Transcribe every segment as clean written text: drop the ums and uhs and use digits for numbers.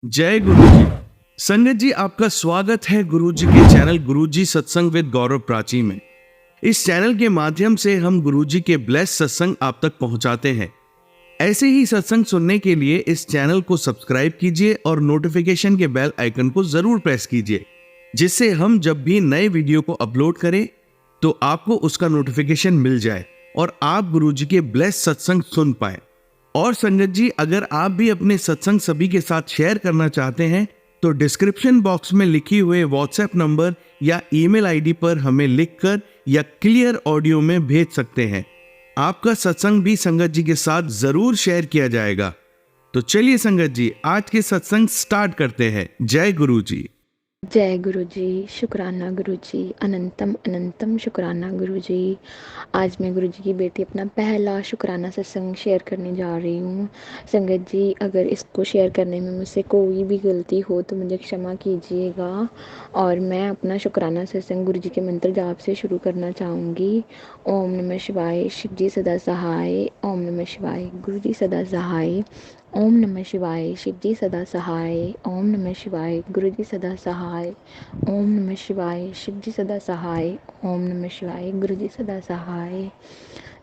जय गुरु जी। संगत जी, आपका स्वागत है गुरु जी के चैनल गुरु जी सत्संग विद गौरव प्राची में। इस चैनल के माध्यम से हम गुरु जी के ब्लेस सत्संग आप तक पहुंचाते हैं। ऐसे ही सत्संग सुनने के लिए इस चैनल को सब्सक्राइब कीजिए और नोटिफिकेशन के बेल आइकन को जरूर प्रेस कीजिए, जिससे हम जब भी नए वीडियो को अपलोड करें तो आपको उसका नोटिफिकेशन मिल जाए और आप गुरु जी के ब्लेस सत्संग सुन पाए। और संगत जी, अगर आप भी अपने सत्संग सभी के साथ शेयर करना चाहते हैं तो डिस्क्रिप्शन बॉक्स में लिखी हुए व्हाट्सएप नंबर या ईमेल आईडी पर हमें लिखकर या क्लियर ऑडियो में भेज सकते हैं। आपका सत्संग भी संगत जी के साथ जरूर शेयर किया जाएगा। तो चलिए संगत जी, आज के सत्संग स्टार्ट करते हैं। जय गुरु जी। जय गुरु जी। शुक्राना गुरु जी, अनंतम अनंतम शुक्राना गुरु जी। आज मैं गुरु जी की बेटी अपना पहला शुक्राना सत्संग शेयर करने जा रही हूँ। संगत जी, अगर इसको शेयर करने में मुझसे कोई भी गलती हो तो मुझे क्षमा कीजिएगा। और मैं अपना शुक्राना सत्संग गुरु जी के मंत्र जाप से शुरू करना चाहूँगी। ओम नमः शिवाय, शिव जी सदा सहाय। ओम नमः शिवाय, गुरु जी सदा सहाय। ओम नमः शिवाय, शिव जी सदा सहाय। ओम नमः शिवाय, गुरु जी सदा सहाय। ओम नमः शिवाय, शिव जी सदा सहाय। ओम नमः शिवाय, गुरु जी सदा सहाय।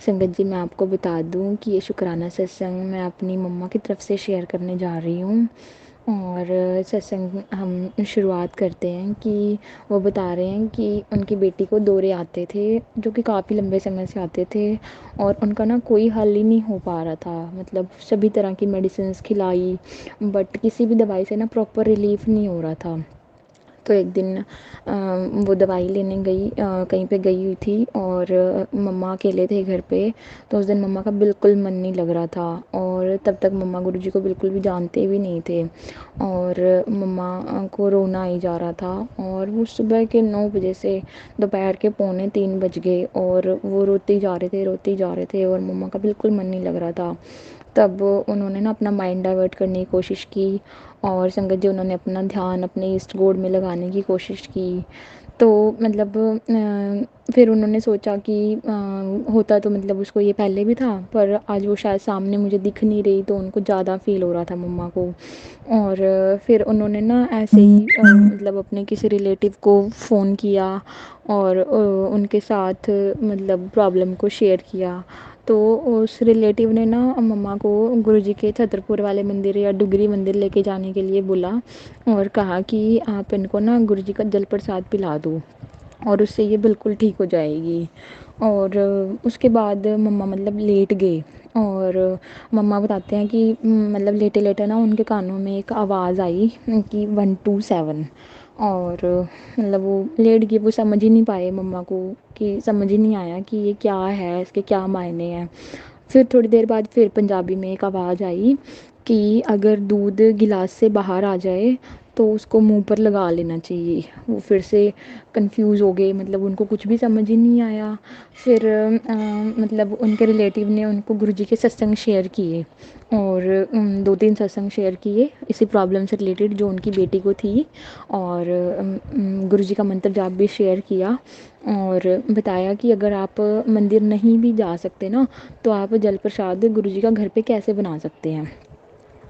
संगत जी, मैं आपको बता दूं कि ये शुक्राना सत्संग मैं अपनी मम्मा की तरफ से शेयर करने जा रही हूँ। और सत्संग हम शुरुआत करते हैं कि वो बता रहे हैं कि उनकी बेटी को दौरे आते थे, जो कि काफ़ी लंबे समय से आते थे और उनका ना कोई हल ही नहीं हो पा रहा था। मतलब सभी तरह की मेडिसिन्स खिलाई, बट किसी भी दवाई से ना प्रॉपर रिलीफ नहीं हो रहा था। तो एक दिन वो दवाई लेने गई, कहीं पे गई हुई थी और मम्मा अकेले थे घर पे। तो उस दिन मम्मा का बिल्कुल मन नहीं लग रहा था और तब तक मम्मा गुरु जी को बिल्कुल भी जानते भी नहीं थे और मम्मा को रोना ही जा रहा था। और वो सुबह के 9 बजे से दोपहर के 2:45 बज गए और वो रोते ही जा रहे थे, रोते ही जा रहे थे और मम्मा का बिल्कुल मन नहीं लग रहा था। तब उन्होंने ना अपना माइंड डाइवर्ट करने की कोशिश की और संगत जी उन्होंने अपना ध्यान अपने ईस्ट गोड में लगाने की कोशिश की। तो मतलब फिर उन्होंने सोचा कि होता तो मतलब उसको ये पहले भी था, पर आज वो शायद सामने मुझे दिख नहीं रही तो उनको ज़्यादा फील हो रहा था मम्मा को। और फिर उन्होंने ना ऐसे ही मतलब अपने किसी रिलेटिव को फ़ोन किया और उनके साथ मतलब प्रॉब्लम को शेयर किया। तो उस रिलेटिव ने ना मम्मा को गुरुजी के छतरपुर वाले मंदिर या डुगरी मंदिर लेके जाने के लिए बोला और कहा कि आप इनको ना गुरुजी का जल प्रसाद पिला दो और उससे ये बिल्कुल ठीक हो जाएगी। और उसके बाद मम्मा मतलब लेट गए और मम्मा बताते हैं कि मतलब लेटे लेटे ना उनके कानों में एक आवाज़ आई कि 127। और मतलब वो लेट गए, वो समझ ही नहीं पाए मम्मा को, कि समझ ही नहीं आया कि ये क्या है, इसके क्या मायने हैं। फिर थोड़ी देर बाद फिर पंजाबी में एक आवाज़ आई कि अगर दूध गिलास से बाहर आ जाए तो उसको मुंह पर लगा लेना चाहिए। वो फिर से कंफ्यूज हो गए, मतलब उनको कुछ भी समझ ही नहीं आया। फिर मतलब उनके रिलेटिव ने उनको गुरुजी के सत्संग शेयर किए और 2-3 सत्संग शेयर किए इसी प्रॉब्लम से रिलेटेड जो उनकी बेटी को थी। और गुरुजी का मंत्र जाप भी शेयर किया और बताया कि अगर आप मंदिर नहीं भी जा सकते ना तो आप जल प्रसाद गुरुजी का घर पे कैसे बना सकते हैं।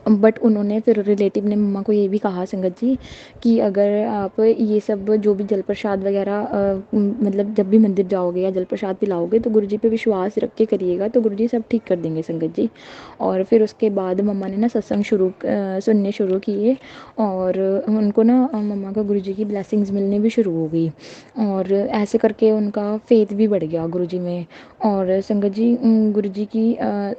बट उन्होंने फिर रिलेटिव ने मम्मा को ये भी कहा संगत जी कि अगर आप ये सब जो भी जल प्रसाद वगैरह मतलब जब भी मंदिर जाओगे या जल प्रसाद पिलाओगे तो गुरुजी पे विश्वास रख के करिएगा तो गुरुजी सब ठीक कर देंगे संगत जी। और फिर उसके बाद मम्मा ने ना सत्संग सुनने शुरू किए और उनको ना मम्मा का गुरुजी की ब्लेसिंग्स मिलनी भी शुरू हो गई और ऐसे करके उनका फेथ भी बढ़ गया गुरुजी में। और संगत जी गुरुजी की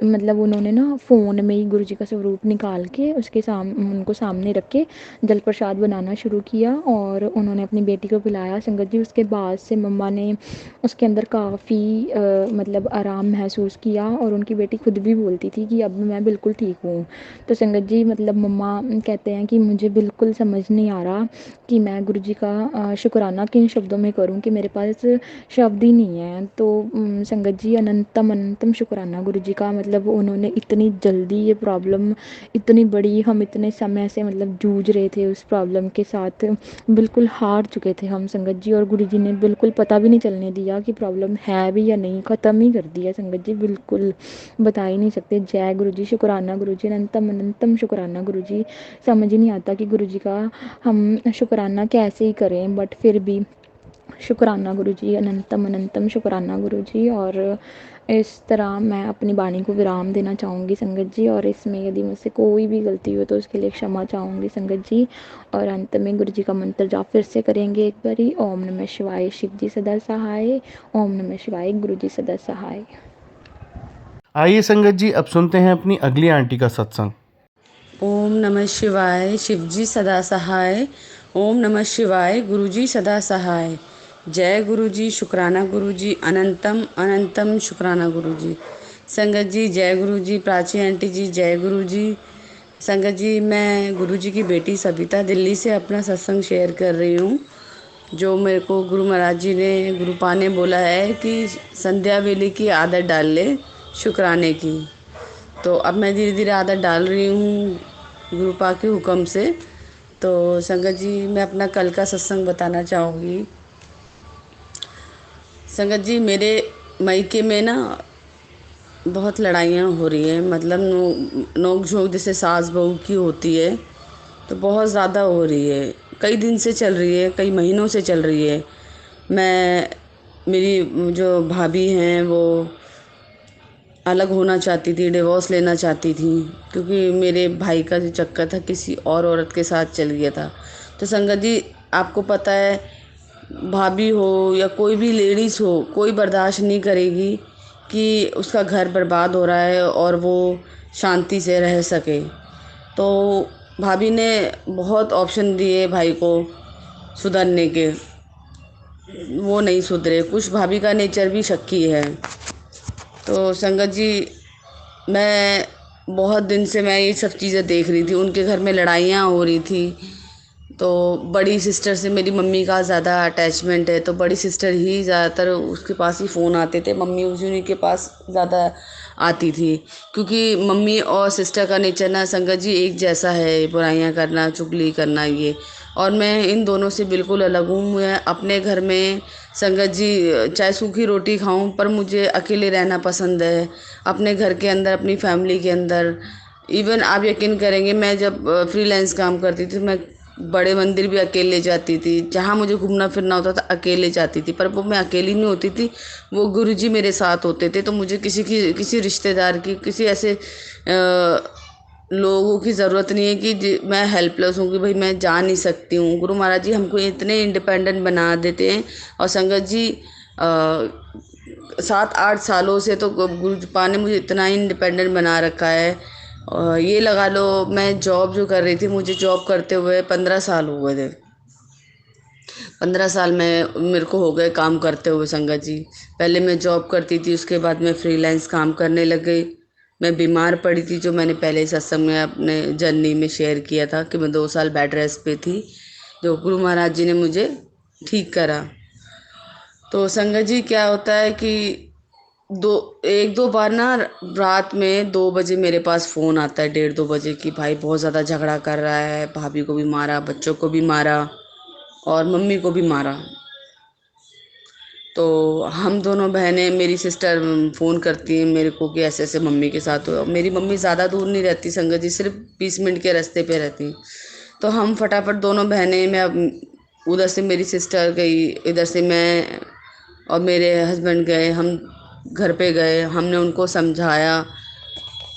मतलब उन्होंने ना फ़ोन में ही गुरुजी का स्वरूप निकाल के उसके उनको सामने रख के जल प्रसाद बनाना शुरू किया और उन्होंने अपनी बेटी को पिलाया संगत जी। उसके बाद से मम्मा ने उसके अंदर काफ़ी मतलब आराम महसूस किया और उनकी बेटी खुद भी बोलती थी कि अब मैं बिल्कुल ठीक हूँ। तो संगत जी मतलब मम्मा कहते हैं कि मुझे बिल्कुल समझ नहीं आ रहा कि मैं गुरुजी का शुक्राना किन शब्दों में करूँ, कि मेरे पास शब्द ही नहीं है। तो संगत जी अनंतम अनंतम शुक्राना गुरु जी का, मतलब उन्होंने इतनी जल्दी ये प्रॉब्लम इतनी बड़ी, हम इतने समय से मतलब जूझ रहे थे उस प्रॉब्लम के साथ, बिल्कुल हार चुके थे हम संगत जी। और गुरुजी ने बिल्कुल पता भी नहीं चलने दिया कि प्रॉब्लम है भी या नहीं, ख़त्म ही कर दिया संगत जी, बिल्कुल बता ही नहीं सकते। जय गुरु जी, शुक्राना गुरु जी, अनंतम अनंतम शुक्राना गुरु जी। समझ ही नहीं आता कि गुरु जी का हम शुक्राना कैसे ही करें, बट फिर भी शुक्राना गुरु जी, अनंतम अनंतम शुक्राना गुरु जी। और इस तरह मैं अपनी वाणी को विराम देना चाहूँगी संगत जी, और इसमें यदि मुझसे कोई भी गलती हो तो उसके लिए क्षमा चाहूँगी संगत जी। और अंत में गुरु जी का मंत्र जाप फिर से करेंगे एक बारी, ओम नमः शिवाय, शिव जी सदा सहाय, ओम नमः शिवाय, गुरु जी सदा सहाय। आइए संगत जी, अब सुनते हैं अपनी अगली आंटी का सत्संग। ओम नमः शिवाय, शिवजी सदा सहाय। ओम नमः शिवाय, गुरुजी सदा सहाय। जय गुरुजी, शुक्राना गुरुजी, अनंतम अनंतम शुक्राना गुरुजी। संगत जी जय गुरुजी, प्राची आंटी जी जय गुरुजी। संगत जी, मैं गुरुजी की बेटी सविता दिल्ली से अपना सत्संग शेयर कर रही हूँ। जो मेरे को गुरु महाराज जी ने, गुरुपा ने बोला है कि संध्या वेले की आदत डाल ले शुक्राने की। तो अब मैं धीरे धीरे आदत डाल रही हूँ गुरुपा के हुक्म से। तो संगत जी, मैं अपना कल का सत्संग बताना चाहूँगी। संगत जी, मेरे मायके में ना बहुत लड़ाइयाँ हो रही हैं, मतलब नोक झोंक जैसे सास बहू की होती है, तो बहुत ज़्यादा हो रही है। कई दिन से चल रही है, कई महीनों से चल रही है। मैं, मेरी जो भाभी हैं वो अलग होना चाहती थी, डिवोर्स लेना चाहती थी, क्योंकि मेरे भाई का जो चक्कर था किसी और औरत के साथ चल गया था। तो संगत जी, आपको पता है, भाभी हो या कोई भी लेडीज़ हो, कोई बर्दाश्त नहीं करेगी कि उसका घर बर्बाद हो रहा है और वो शांति से रह सके। तो भाभी ने बहुत ऑप्शन दिए भाई को सुधरने के, वो नहीं सुधरे। कुछ भाभी का नेचर भी शक्की है। तो संगत जी, मैं बहुत दिन से मैं ये सब चीज़ें देख रही थी। उनके घर में लड़ाइयाँ हो रही थी। तो बड़ी सिस्टर से मेरी मम्मी का ज़्यादा अटैचमेंट है, तो बड़ी सिस्टर ही ज़्यादातर उसके पास ही फ़ोन आते थे, मम्मी उन्हीं के पास ज़्यादा आती थी। क्योंकि मम्मी और सिस्टर का नेचर ना संगत जी एक जैसा है, बुराइयाँ करना, चुगली करना ये। और मैं इन दोनों से बिल्कुल अलग हूँ। मैं अपने घर में संगत जी चाहे सूखी रोटी खाऊं, पर मुझे अकेले रहना पसंद है, अपने घर के अंदर, अपनी फैमिली के अंदर। इवन आप यकीन करेंगे, मैं जब फ्रीलांस काम करती थी, मैं बड़े मंदिर भी अकेले जाती थी, जहाँ मुझे घूमना फिरना होता था अकेले जाती थी। पर वो मैं अकेली नहीं होती थी, वो गुरुजी मेरे साथ होते थे। तो मुझे किसी रिश्तेदार की, किसी ऐसे लोगों की ज़रूरत नहीं है कि मैं हेल्पलेस हूँ कि भाई मैं जा नहीं सकती हूँ। गुरु महाराज जी हमको इतने इंडिपेंडेंट बना देते हैं। और संगत जी 7-8 सालों से तो गुरुपा ने मुझे इतना इंडिपेंडेंट बना रखा है। ये लगा लो, मैं जॉब जो कर रही थी, मुझे जॉब करते हुए 15 साल हो गए थे। 15 साल में मेरे को हो गए काम करते हुए संगत जी। पहले मैं जॉब करती थी, उसके बाद मैं फ्रीलांस काम करने लग गई। मैं बीमार पड़ी थी, जो मैंने पहले सत्संग में अपने जर्नी में शेयर किया था कि मैं 2 साल बेड रेस्ट पे थी, जो गुरु महाराज जी ने मुझे ठीक करा। तो संगत जी, क्या होता है कि एक दो बार ना रात में 2 बजे मेरे पास फ़ोन आता है, 1:30-2 बजे, कि भाई बहुत ज़्यादा झगड़ा कर रहा है, भाभी को भी मारा, बच्चों को भी मारा और मम्मी को भी मारा। तो हम दोनों बहनें, मेरी सिस्टर फ़ोन करती हैं मेरे को कि ऐसे ऐसे मम्मी के साथ हुआ। मेरी मम्मी ज़्यादा दूर नहीं रहती संगत जी, सिर्फ 20 मिनट के रास्ते पे रहती। तो हम फटाफट दोनों बहनें, मैं उधर से मेरी सिस्टर गई, इधर से मैं और मेरे हस्बैंड गए, हम घर पे गए। हमने उनको समझाया,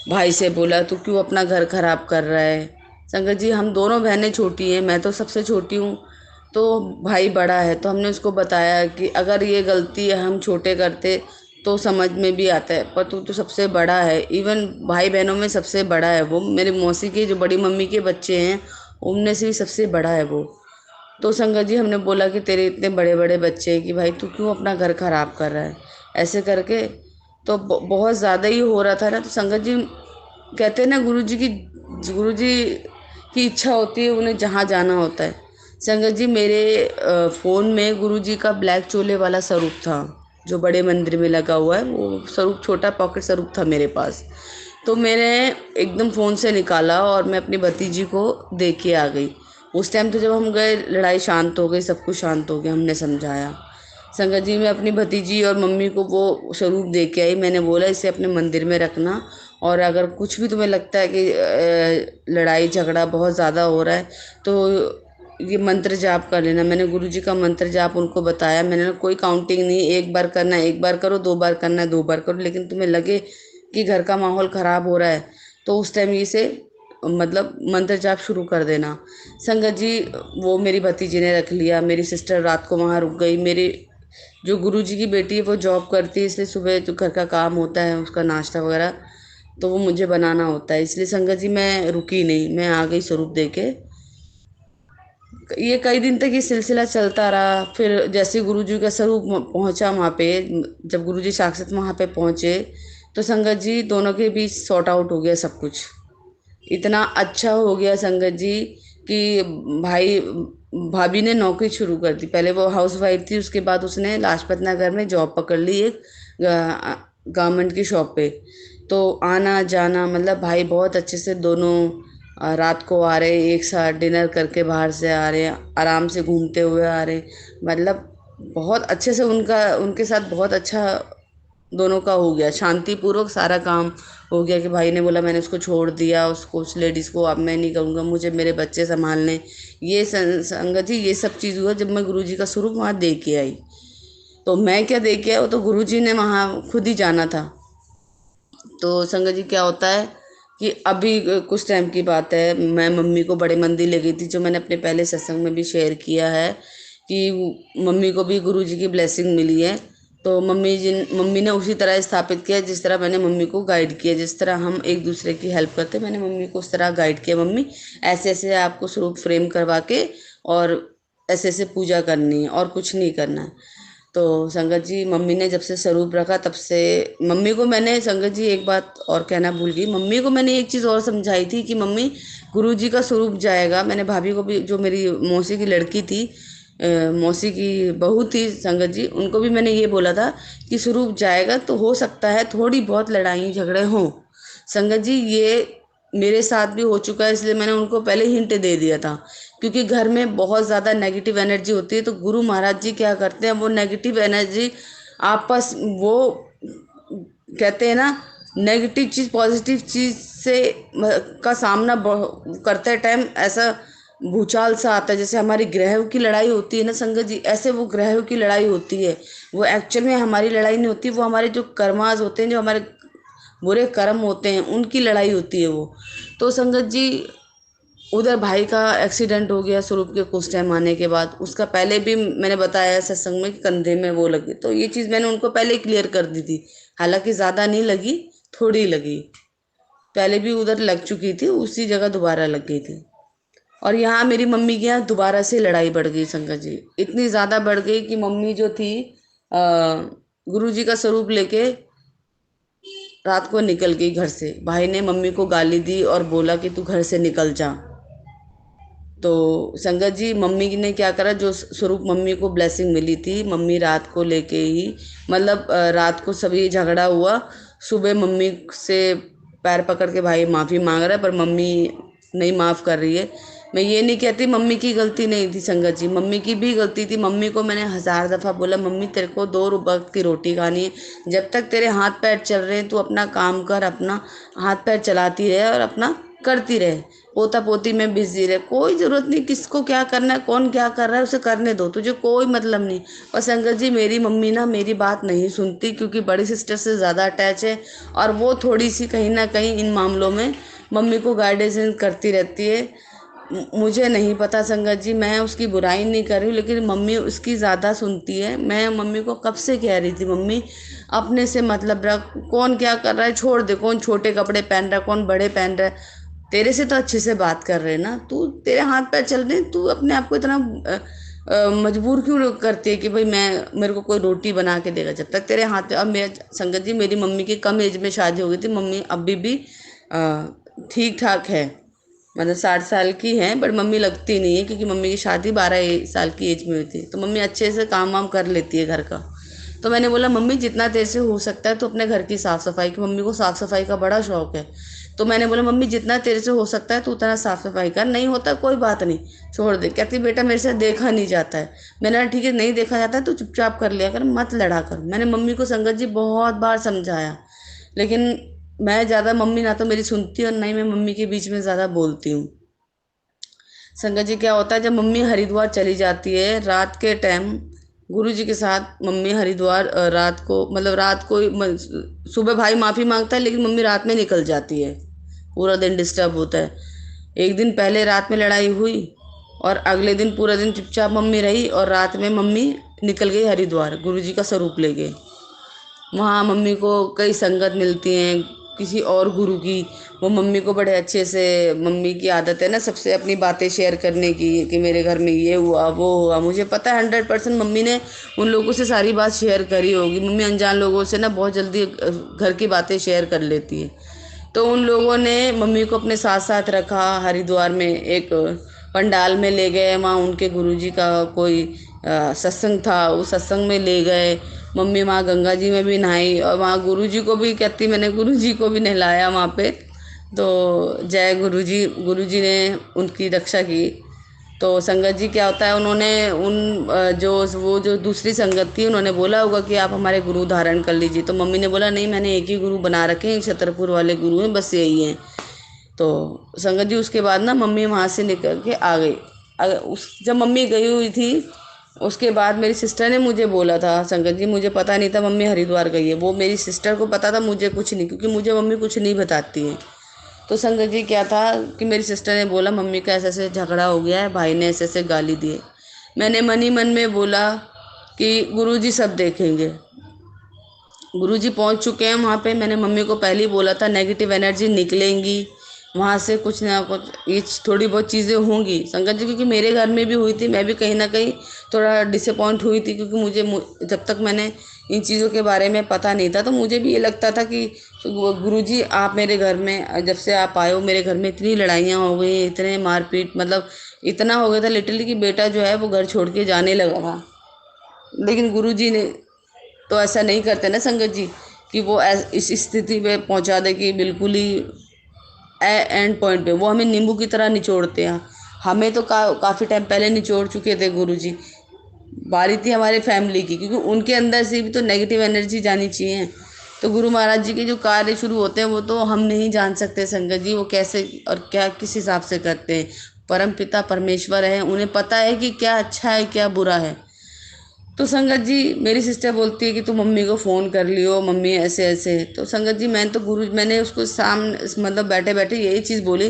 भाई से बोला तू क्यों अपना घर खराब कर रहा है। संगत जी, हम दोनों बहनें छोटी हैं, मैं तो सबसे छोटी हूँ, तो भाई बड़ा है। तो हमने उसको बताया कि अगर ये गलती है हम छोटे करते तो समझ में भी आता है, पर तू तो सबसे बड़ा है। इवन भाई बहनों में सबसे बड़ा है वो। मेरी मौसी के जो बड़ी मम्मी के बच्चे हैं, उनमें से भी सबसे बड़ा है वो। तो संगत जी, हमने बोला कि तेरे इतने बड़े बड़े बच्चे हैं कि भाई तू क्यों अपना घर खराब कर रहा है, ऐसे करके। तो बहुत ज़्यादा ही हो रहा था ना। तो संगत जी, कहते हैं ना, गुरु जी की इच्छा होती है, उन्हें जहाँ जाना होता है। संगत जी, मेरे फ़ोन में गुरु जी का ब्लैक चोले वाला स्वरूप था, जो बड़े मंदिर में लगा हुआ है, वो स्वरूप, छोटा पॉकेट स्वरूप था मेरे पास। तो मैंने एकदम फ़ोन से निकाला और मैं अपनी भतीजी को दे के आ गई। उस टाइम तो जब हम गए लड़ाई शांत हो गई, सब कुछ शांत हो गया, हमने समझाया। संगत जी, मैं अपनी भतीजी और मम्मी को वो स्वरूप दे के आई। मैंने बोला इसे अपने मंदिर में रखना, और अगर कुछ भी तुम्हें लगता है कि लड़ाई झगड़ा बहुत ज़्यादा हो रहा है तो ये मंत्र जाप कर लेना। मैंने गुरुजी का मंत्र जाप उनको बताया। मैंने ना कोई काउंटिंग नहीं, एक बार करना है एक बार करो, 2 बार करना है 2 बार करो, लेकिन तुम्हें लगे कि घर का माहौल ख़राब हो रहा है तो उस टाइम इसे मतलब मंत्र जाप शुरू कर देना। संगत जी, वो मेरी भतीजी ने रख लिया। मेरी सिस्टर रात को वहाँ रुक गई। मेरी जो गुरुजी की बेटी है वो जॉब करती है, इसलिए सुबह जो घर का काम होता है उसका नाश्ता वगैरह तो वो मुझे बनाना होता है, इसलिए संगत जी मैं रुकी नहीं, मैं आ गई स्वरूप दे के। ये कई दिन तक ये सिलसिला चलता रहा। फिर जैसे गुरुजी का स्वरूप पहुंचा वहाँ पे, जब गुरुजी साक्षात वहाँ पे पहुँचे तो संगत जी दोनों के बीच सॉर्ट आउट हो गया सब कुछ। इतना अच्छा हो गया संगत जी कि भाई भाभी ने नौकरी शुरू कर दी। पहले वो हाउस वाइफ थी, उसके बाद उसने लाजपत नगर में जॉब पकड़ ली एक गारमेंट की शॉप पे। तो आना जाना मतलब भाई बहुत अच्छे से दोनों रात को आ रहे, एक साथ डिनर करके बाहर से आ रहे, आराम से घूमते हुए आ रहे। मतलब बहुत अच्छे से उनका उनके साथ बहुत अच्छा दोनों का हो गया, शांतिपूर्वक सारा काम हो गया कि भाई ने बोला मैंने उसको छोड़ दिया, उसको उस लेडीज़ को, अब मैं नहीं करूँगा, मुझे मेरे बच्चे संभालने। ये संगत जी ये सब चीज़ हुआ जब मैं गुरुजी का स्वरूप वहाँ दे के आई। तो मैं क्या दे के आई, वो तो गुरुजी ने वहाँ खुद ही जाना था। तो संगत जी क्या होता है कि अभी कुछ टाइम की बात है, मैं मम्मी को बड़े मंदिर ले गई थी, जो मैंने अपने पहले सत्संग में भी शेयर किया है कि मम्मी को भी गुरुजी की ब्लेसिंग मिली है। तो मम्मी ने उसी तरह स्थापित किया जिस तरह मैंने मम्मी को गाइड किया। जिस तरह हम एक दूसरे की हेल्प करते, मैंने मम्मी को उस तरह गाइड किया। मम्मी ऐसे ऐसे आपको स्वरूप फ्रेम करवा के और ऐसे ऐसे पूजा करनी है और कुछ नहीं करना है। तो संगत जी मम्मी ने जब से स्वरूप रखा तब से मम्मी को मैंने, संगत जी एक बात और कहना भूल गई, मम्मी को मैंने एक चीज़ और समझाई थी कि मम्मी गुरुजी का स्वरूप जाएगा। मैंने भाभी को भी, जो मेरी मौसी की लड़की थी, मौसी की बहू थी संगत जी, उनको भी मैंने ये बोला था कि स्वरूप जाएगा तो हो सकता है थोड़ी बहुत लड़ाई झगड़े हों। संगत जी ये मेरे साथ भी हो चुका है, इसलिए मैंने उनको पहले हिंट दे दिया था। क्योंकि घर में बहुत ज़्यादा नेगेटिव एनर्जी होती है, तो गुरु महाराज जी क्या करते हैं, वो नेगेटिव एनर्जी आपस वो कहते हैं ना, नेगेटिव चीज़ पॉजिटिव चीज़ से का सामना करते टाइम ऐसा भूचाल सा आता है। जैसे हमारी ग्रहों की लड़ाई होती है ना संगत जी, ऐसे वो ग्रहों की लड़ाई होती है। वो एक्चुअल में हमारी लड़ाई नहीं होती, वो हमारे जो कर्माज होते हैं, जो हमारे बुरे कर्म होते हैं, उनकी लड़ाई होती है वो। तो संगत जी उधर भाई का एक्सीडेंट हो गया स्वरूप के कुछ टाइम आने के बाद। उसका पहले भी मैंने बताया सत्संग में कि कंधे में वो लगी, तो ये चीज़ मैंने उनको पहले ही क्लियर कर दी थी। हालांकि ज़्यादा नहीं लगी, थोड़ी लगी। पहले भी उधर लग चुकी थी, उसी जगह दोबारा लग गई थी। और यहाँ मेरी मम्मी के यहाँ दोबारा से लड़ाई बढ़ गई संगत जी। इतनी ज़्यादा बढ़ गई कि मम्मी जो थी गुरु जी का स्वरूप लेके रात को निकल गई घर से। भाई ने मम्मी को गाली दी और बोला कि तू घर से निकल जा। तो संगत जी मम्मी ने क्या करा, जो स्वरूप मम्मी को ब्लेसिंग मिली थी, मम्मी रात को लेके ही मतलब रात को सभी झगड़ा हुआ, सुबह मम्मी से पैर पकड़ के भाई माफ़ी मांग रहा है, पर मम्मी नहीं माफ़ कर रही है। मैं ये नहीं कहती मम्मी की गलती नहीं थी संगत जी, मम्मी की भी गलती थी। मम्मी को मैंने 1000 दफ़ा बोला, मम्मी तेरे को 2 वक्त की रोटी खानी है, जब तक तेरे हाथ पैर चल रहे हैं तू अपना काम कर, अपना हाथ पैर चलाती रहे और अपना करती रहे, पोता पोती में बिजी रहे। कोई ज़रूरत नहीं किसको क्या करना है, कौन क्या कर रहा है उसे करने दो, तुझे कोई मतलब नहीं। और संगत जी मेरी मम्मी ना मेरी बात नहीं सुनती, क्योंकि बड़ी सिस्टर से ज़्यादा अटैच है और वो थोड़ी सी कहीं ना कहीं इन मामलों में मम्मी को गाइडेंस करती रहती है। मुझे नहीं पता संगत जी, मैं उसकी बुराई नहीं कर रही हूँ, लेकिन मम्मी उसकी ज़्यादा सुनती है। मैं मम्मी को कब से कह रही थी, मम्मी अपने से मतलब रख, कौन क्या कर रहा है छोड़ दे, कौन छोटे कपड़े पहन रहा है, कौन बड़े पहन रहा है, तेरे से तो अच्छे से बात कर रहे हैं ना, तू तेरे हाथ पैर चल रहे हैं, तू अपने आप को इतना मजबूर क्यों करती है कि भाई मेरे को कोई रोटी बना के देगा, जब तक तेरे हाथ पे। अब मैं संगत जी मेरी मम्मी की कम एज में शादी हो गई थी, मम्मी अभी भी ठीक ठाक है, मतलब 60 साल की है, बट मम्मी लगती नहीं है, क्योंकि मम्मी की शादी 12 साल की एज में हुई थी। तो मम्मी अच्छे से काम वाम कर लेती है घर का। तो मैंने बोला मम्मी जितना तेरे से हो सकता है तो अपने घर की साफ़ सफाई की, मम्मी को साफ़ सफाई का बड़ा शौक है। तो मैंने बोला मम्मी जितना तेरे से हो सकता है तो उतना साफ़ सफाई कर, नहीं होता कोई बात नहीं छोड़ दे। कहती बेटा मेरे से देखा नहीं जाता है। मैंने कहा ठीक है नहीं देखा जाता है तो चुपचाप कर लिया कर, मत लड़ा कर। मैंने मम्मी को संगत जी बहुत बार समझाया, लेकिन मैं ज़्यादा मम्मी ना तो मेरी सुनती और ना ही मैं मम्मी के बीच में ज़्यादा बोलती हूँ। संगत जी क्या होता है, जब मम्मी हरिद्वार चली जाती है रात के टाइम गुरु जी के साथ, मम्मी हरिद्वार रात को मतलब रात को सुबह भाई माफ़ी मांगता है लेकिन मम्मी रात में निकल जाती है, पूरा दिन डिस्टर्ब होता है। एक दिन पहले रात में लड़ाई हुई और अगले दिन पूरा दिन चुपचाप मम्मी रही और रात में मम्मी निकल गई हरिद्वार गुरु जी का स्वरूप लेके। वहाँ मम्मी को कई संगत मिलती हैं किसी और गुरु की, वो मम्मी को बड़े अच्छे से, मम्मी की आदत है ना सबसे अपनी बातें शेयर करने की कि मेरे घर में ये हुआ वो हुआ। मुझे पता है 100% मम्मी ने उन लोगों से सारी बात शेयर करी होगी। मम्मी अनजान लोगों से ना बहुत जल्दी घर की बातें शेयर कर लेती है। तो उन लोगों ने मम्मी को अपने साथ साथ रखा, हरिद्वार में एक पंडाल में ले गए, वहाँ उनके गुरुजी का कोई सत्संग था, उस सत्संग में ले गए। मम्मी वहाँ गंगा जी में भी नहाई और वहाँ गुरुजी को भी कहती मैंने गुरुजी को भी नहलाया वहाँ पे। तो जय गुरुजी, गुरुजी ने उनकी रक्षा की। तो संगत जी क्या होता है, उन्होंने जो दूसरी संगत थी उन्होंने बोला होगा कि आप हमारे गुरु धारण कर लीजिए। तो मम्मी ने बोला नहीं मैंने एक ही गुरु बना रखे हैं, छतरपुर वाले गुरु हैं, बस यही हैं। तो संगत जी उसके बाद ना मम्मी वहाँ से निकल के आ गई। जब मम्मी गई हुई थी उसके बाद मेरी सिस्टर ने मुझे बोला था, संगत जी मुझे पता नहीं था मम्मी हरिद्वार गई है, वो मेरी सिस्टर को पता था, मुझे कुछ नहीं, क्योंकि मुझे मम्मी कुछ नहीं बताती है। तो संगत जी क्या था कि मेरी सिस्टर ने बोला मम्मी का ऐसे ऐसे झगड़ा हो गया है, भाई ने ऐसे ऐसे गाली दिए। मैंने मन ही मन में बोला कि गुरुजी सब देखेंगे। गुरुजी पहुंच चुके हैं वहाँ पे। मैंने मम्मी को पहले ही बोला था नेगेटिव एनर्जी निकलेंगी वहाँ से, कुछ ना कुछ ये थोड़ी बहुत चीज़ें होंगी संगत जी, क्योंकि मेरे घर में भी हुई थी। मैं भी कहीं ना कहीं थोड़ा डिसअपॉइंट हुई थी, क्योंकि जब तक मैंने इन चीज़ों के बारे में पता नहीं था तो मुझे भी ये लगता था कि गुरुजी आप मेरे घर में जब से आप आए हो मेरे घर में इतनी लड़ाइयाँ हो गई, इतने मारपीट, मतलब इतना हो गया था लिटरली कि बेटा जो है वो घर छोड़ के जाने लगा था। लेकिन गुरुजी ने तो ऐसा नहीं करते ना संगत जी कि वो इस स्थिति पे पहुंचा दे कि बिल्कुल ही एंड पॉइंट पे। वो हमें नींबू की तरह निचोड़ते हैं। हमें तो काफ़ी टाइम पहले निचोड़ चुके थे गुरुजी। बारी थी हमारे फैमिली की, क्योंकि उनके अंदर से भी तो नेगेटिव एनर्जी जानी चाहिए। तो गुरु महाराज जी के जो कार्य शुरू होते हैं वो तो हम नहीं जान सकते संगत जी, वो कैसे और क्या किस हिसाब से करते हैं। परम पिता परमेश्वर है, उन्हें पता है कि क्या अच्छा है क्या बुरा है। तो संगत जी मेरी सिस्टर बोलती है कि तू मम्मी को फ़ोन कर लियो, मम्मी ऐसे ऐसे। तो संगत जी मैंने उसको सामने मतलब बैठे बैठे यही चीज़ बोली,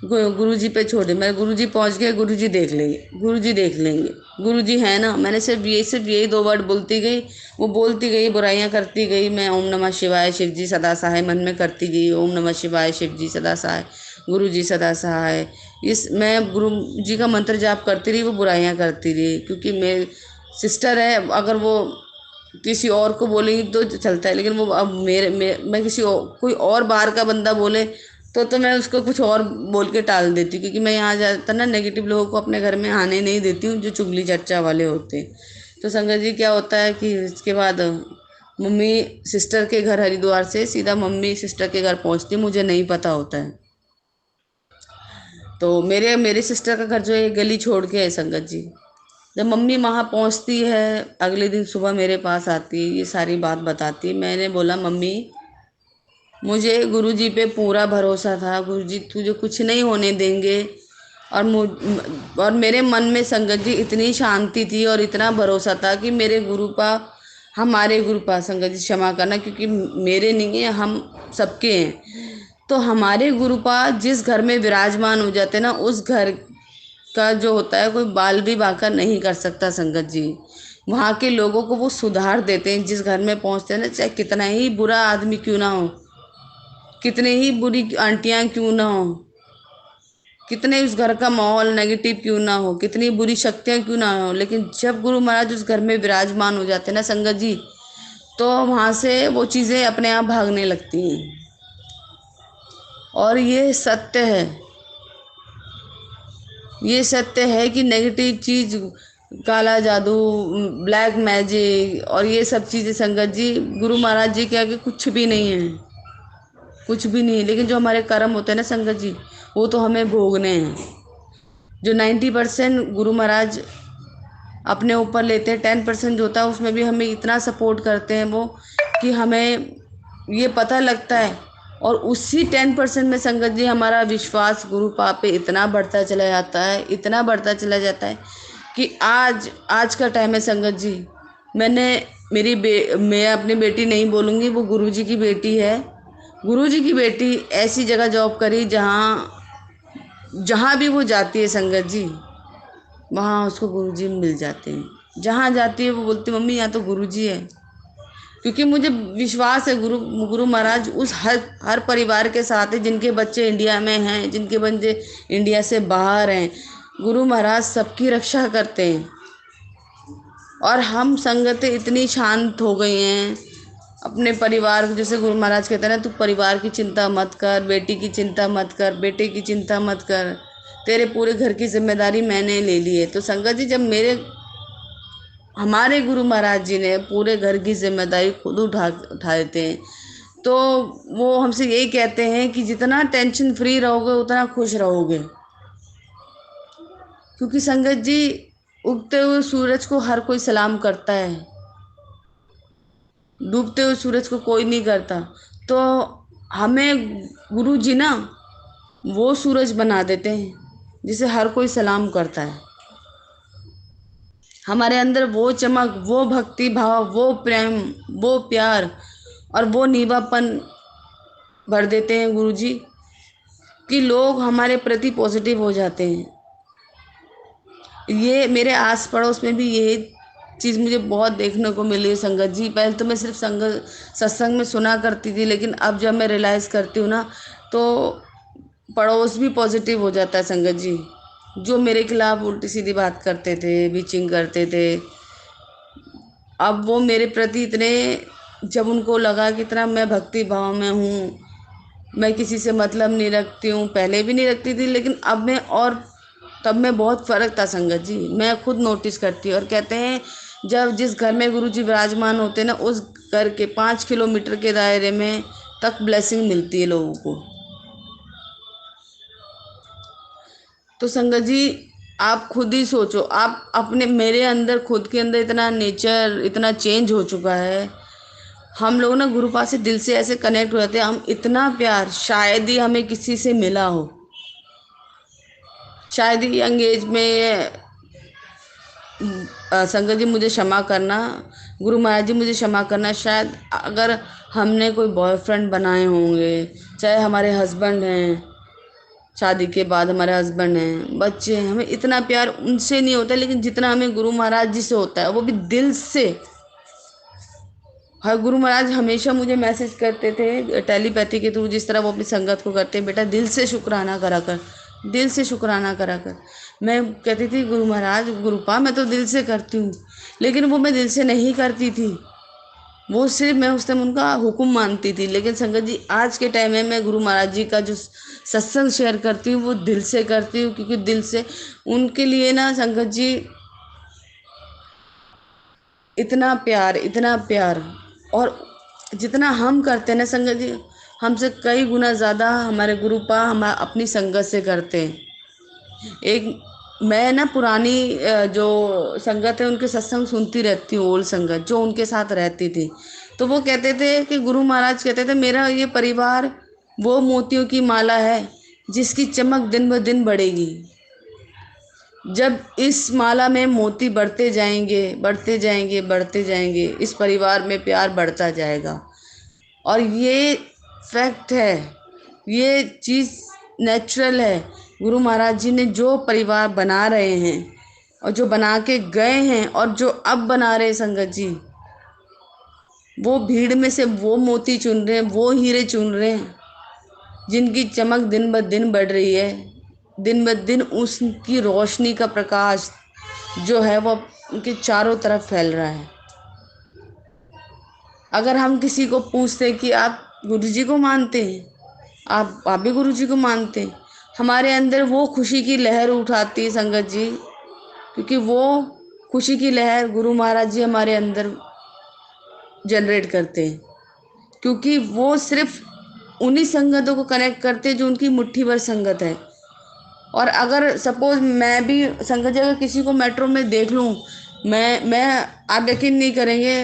गुरु जी पे छोड़ दे। मैं गुरु जी पहुँच गए, गुरु जी देख लेंगे, गुरु जी देख लेंगे, गुरु जी है ना। मैंने सिर्फ यही 2 वर्ड बोलती गई। वो बोलती गई, बुराइयाँ करती गई। मैं ओम नमः शिवाय शिव जी सदा सहाय मन में करती गई, ओम नमः शिवाय शिव जी सदा सहाय, गुरु जी सदा सहाय। मैं गुरु जी का मंत्र जाप करती रही, वो बुराइयाँ करती रही। क्योंकि मैं सिस्टर है, अगर वो किसी और को बोलेंगी तो चलता है, लेकिन वो अब मैं कोई और बाहर का बंदा बोले तो मैं उसको कुछ और बोल के टाल देती हूँ, क्योंकि मैं यहाँ ज़्यादातर ना नेगेटिव लोगों को अपने घर में आने नहीं देती हूँ, जो चुगली चर्चा वाले होते हैं। तो संगत जी क्या होता है कि इसके बाद मम्मी सिस्टर के घर हरिद्वार से सीधा मम्मी सिस्टर के घर पहुँचती, मुझे नहीं पता होता है। तो मेरे सिस्टर का घर जो है गली छोड़ के है संगत जी। जब मम्मी वहाँ पहुँचती है अगले दिन सुबह मेरे पास आती है, ये सारी बात बताती है। मैंने बोला मम्मी मुझे गुरुजी पे पूरा भरोसा था, गुरुजी तुझे कुछ नहीं होने देंगे। और मेरे मन में संगत जी इतनी शांति थी और इतना भरोसा था कि हमारे गुरु पा संगत जी क्षमा करना, क्योंकि मेरे नहीं है, हम सबके हैं। तो हमारे गुरु पा जिस घर में विराजमान हो जाते ना, उस घर का जो होता है कोई बाल भी बांका नहीं कर सकता संगत जी। वहाँ के लोगों को वो सुधार देते हैं जिस घर में पहुँचते हैं ना, चाहे कितना ही बुरा आदमी क्यों ना हो, कितने ही बुरी आंटियाँ क्यों ना हो, कितने उस घर का माहौल नेगेटिव क्यों ना हो, कितनी बुरी शक्तियाँ क्यों ना हो, लेकिन जब गुरु महाराज उस घर में विराजमान हो जाते हैं ना संगत जी, तो वहाँ से वो चीज़ें अपने आप भागने लगती हैं। और ये सत्य है कि नेगेटिव चीज़ काला जादू, ब्लैक मैजिक और ये सब चीज़ें संगत जी, गुरु महाराज जी के आगे कुछ भी नहीं है, कुछ भी नहीं है। लेकिन जो हमारे कर्म होते हैं ना संगत जी, वो तो हमें भोगने हैं। जो 90% गुरु महाराज अपने ऊपर लेते हैं, 10% जो होता है उसमें भी हमें इतना सपोर्ट करते हैं वो, कि हमें ये पता लगता है। और उसी 10% में संगत जी हमारा विश्वास गुरु पाप पे इतना बढ़ता चला जाता है, इतना बढ़ता चला जाता है कि आज का टाइम है संगत जी। मैंने मैं अपनी बेटी नहीं बोलूँगी, वो गुरुजी की बेटी है। गुरुजी की बेटी ऐसी जगह जॉब करी जहाँ जहाँ भी वो जाती है संगत जी, वहाँ उसको गुरुजी मिल जाते हैं। जहाँ जाती है वो बोलती मम्मी यहाँ तो गुरुजी है। क्योंकि मुझे विश्वास है गुरु गुरु महाराज उस हर परिवार के साथ है, जिनके बच्चे इंडिया में हैं, जिनके बच्चे इंडिया से बाहर हैं। गुरु महाराज सबकी रक्षा करते हैं। और हम संगतें इतनी शांत हो गई हैं अपने परिवार, जैसे गुरु महाराज कहते हैं ना, तू परिवार की चिंता मत कर, बेटी की चिंता मत कर, बेटे की चिंता मत कर, तेरे पूरे घर की जिम्मेदारी मैंने ले ली है। तो संगत जी, जब हमारे गुरु महाराज जी ने पूरे घर की जिम्मेदारी खुद उठा देते हैं, तो वो हमसे यही कहते हैं कि जितना टेंशन फ्री रहोगे उतना खुश रहोगे। क्योंकि संगत जी, उगते हुए सूरज को हर कोई सलाम करता है, डूबते हुए सूरज को कोई नहीं करता। तो हमें गुरु जी ना वो सूरज बना देते हैं जिसे हर कोई सलाम करता है। हमारे अंदर वो चमक, वो भक्ति भाव, वो प्रेम, वो प्यार और वो नीवापन भर देते हैं गुरु जी, कि लोग हमारे प्रति पॉजिटिव हो जाते हैं। ये मेरे आस पड़ोस में भी ये चीज़ मुझे बहुत देखने को मिली है संगत जी। पहले तो मैं सिर्फ सत्संग में सुना करती थी, लेकिन अब जब मैं रियलाइज़ करती हूँ ना, तो पड़ोस भी पॉजिटिव हो जाता है संगत जी। जो मेरे खिलाफ उल्टी सीधी बात करते थे, बीचिंग करते थे, अब वो मेरे प्रति इतने, जब उनको लगा कि इतना मैं भक्ति भाव में हूँ, मैं किसी से मतलब नहीं रखती हूँ, पहले भी नहीं रखती थी, लेकिन अब मैं, और तब में बहुत फ़र्क था संगत जी। मैं खुद नोटिस करती हूँ। और कहते हैं जब जिस घर में गुरु जी विराजमान होते हैं ना, उस घर के 5 किलोमीटर के दायरे में तक ब्लेसिंग मिलती है लोगों को। तो संगत जी, आप खुद ही सोचो, आप अपने, मेरे अंदर, खुद के अंदर इतना नेचर, इतना चेंज हो चुका है। हम लोग ना गुरु पास से दिल से ऐसे कनेक्ट हो जाते हैं, हम इतना प्यार शायद ही हमें किसी से मिला हो। शायद ही यंग एज में, संगत जी मुझे क्षमा करना, गुरु महाराज जी मुझे क्षमा करना, शायद अगर हमने कोई बॉयफ्रेंड बनाए होंगे, चाहे हमारे हस्बैंड हैं, शादी के बाद हमारे हस्बैंड हैं, बच्चे हैं, हमें इतना प्यार उनसे नहीं होता, लेकिन जितना हमें गुरु महाराज जी से होता है, वो भी दिल से। हर गुरु महाराज हमेशा मुझे मैसेज करते थे टेलीपैथी के थ्रू, जिस तरह वो अपनी संगत को करते हैं, बेटा दिल से शुक्राना करा कर, दिल से शुक्राना करा कर। मैं कहती थी गुरु महाराज, गुरुपा मैं तो दिल से करती हूँ, लेकिन वो मैं दिल से नहीं करती थी, वो सिर्फ मैं उस टाइम उनका हुक्म मानती थी। लेकिन संगत जी, आज के टाइम में मैं गुरु महाराज जी का जो सत्संग शेयर करती हूँ वो दिल से करती हूँ, क्योंकि दिल से उनके लिए ना संगत जी इतना प्यार, इतना प्यार। और जितना हम करते हैं ना संगत जी, हमसे कई गुना ज़्यादा हमारे गुरुपा हम अपनी संगत से करते हैं। एक मैं ना पुरानी जो संगत है उनके सत्संग सुनती रहती हूँ, ओल्ड संगत जो उनके साथ रहती थी, तो वो कहते थे कि गुरु महाराज कहते थे, मेरा ये परिवार वो मोतियों की माला है जिसकी चमक दिन ब दिन बढ़ेगी। जब इस माला में मोती बढ़ते जाएंगे, बढ़ते जाएंगे, बढ़ते जाएंगे, इस परिवार में प्यार बढ़ता जाएगा। और ये फैक्ट है, ये चीज़ नेचुरल है। गुरु महाराज जी ने जो परिवार बना रहे हैं और जो बना के गए हैं और जो अब बना रहे हैं संगत जी, वो भीड़ में से वो मोती चुन रहे हैं, वो हीरे चुन रहे हैं जिनकी चमक दिन ब दिन बढ़ रही है। दिन ब दिन उसकी रोशनी का प्रकाश जो है वो उनके चारों तरफ फैल रहा है। अगर हम किसी को पूछते कि आप गुरुजी को मानते हैं, आप भी गुरुजी को मानते हैं, हमारे अंदर वो खुशी की लहर उठाती है संगत जी, क्योंकि वो खुशी की लहर गुरु महाराज जी हमारे अंदर जनरेट करते हैं, क्योंकि वो सिर्फ उन्हीं संगतों को कनेक्ट करते हैं जो उनकी मुट्ठी भर संगत है। और अगर सपोज मैं भी संगत जी अगर किसी को मेट्रो में देख लूँ, मैं आप यकीन नहीं करेंगे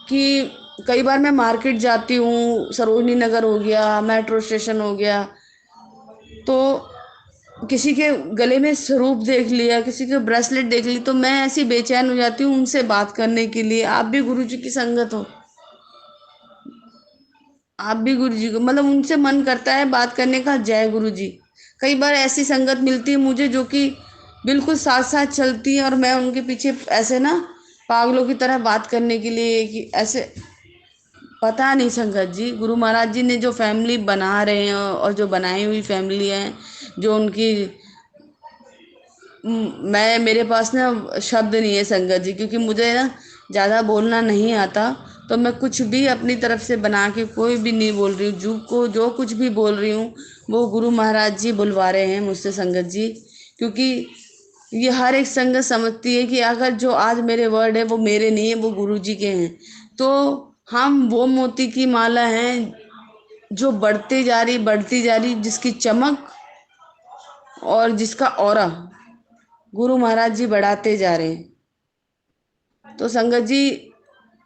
कि कई बार मैं मार्केट जाती हूँ, सरोजनी नगर हो गया, मेट्रो स्टेशन हो गया, तो किसी के गले में स्वरूप देख लिया, किसी के ब्रेसलेट देख ली, तो मैं ऐसी बेचैन हो जाती हूँ उनसे बात करने के लिए। आप भी गुरु जी की संगत हो, आप भी गुरु जी को मतलब उनसे मन करता है बात करने का। जय गुरु जी। कई बार ऐसी संगत मिलती है मुझे जो कि बिल्कुल साथ साथ चलती है, और मैं उनके पीछे ऐसे ना पागलों की तरह बात करने के लिए कि ऐसे पता नहीं। संगत जी गुरु महाराज जी ने जो फैमिली बना रहे हैं और जो बनाई हुई फैमिली है, जो उनकी मैं मेरे पास ना शब्द नहीं है संगत जी, क्योंकि मुझे ना ज़्यादा बोलना नहीं आता, तो मैं कुछ भी अपनी तरफ से बना के कोई भी नहीं बोल रही हूँ। जो कुछ भी बोल रही हूँ वो गुरु महाराज जी बुलवा रहे हैं मुझसे संगत जी, क्योंकि ये हर एक संगत समझती है कि अगर जो आज मेरे वर्ड है वो मेरे नहीं है, वो गुरु जी के हैं। तो हम वो मोती की माला हैं जो बढ़ती जा रही, जिसकी चमक और जिसका ऑरा गुरु महाराज जी बढ़ाते जा रहे हैं। तो संगत जी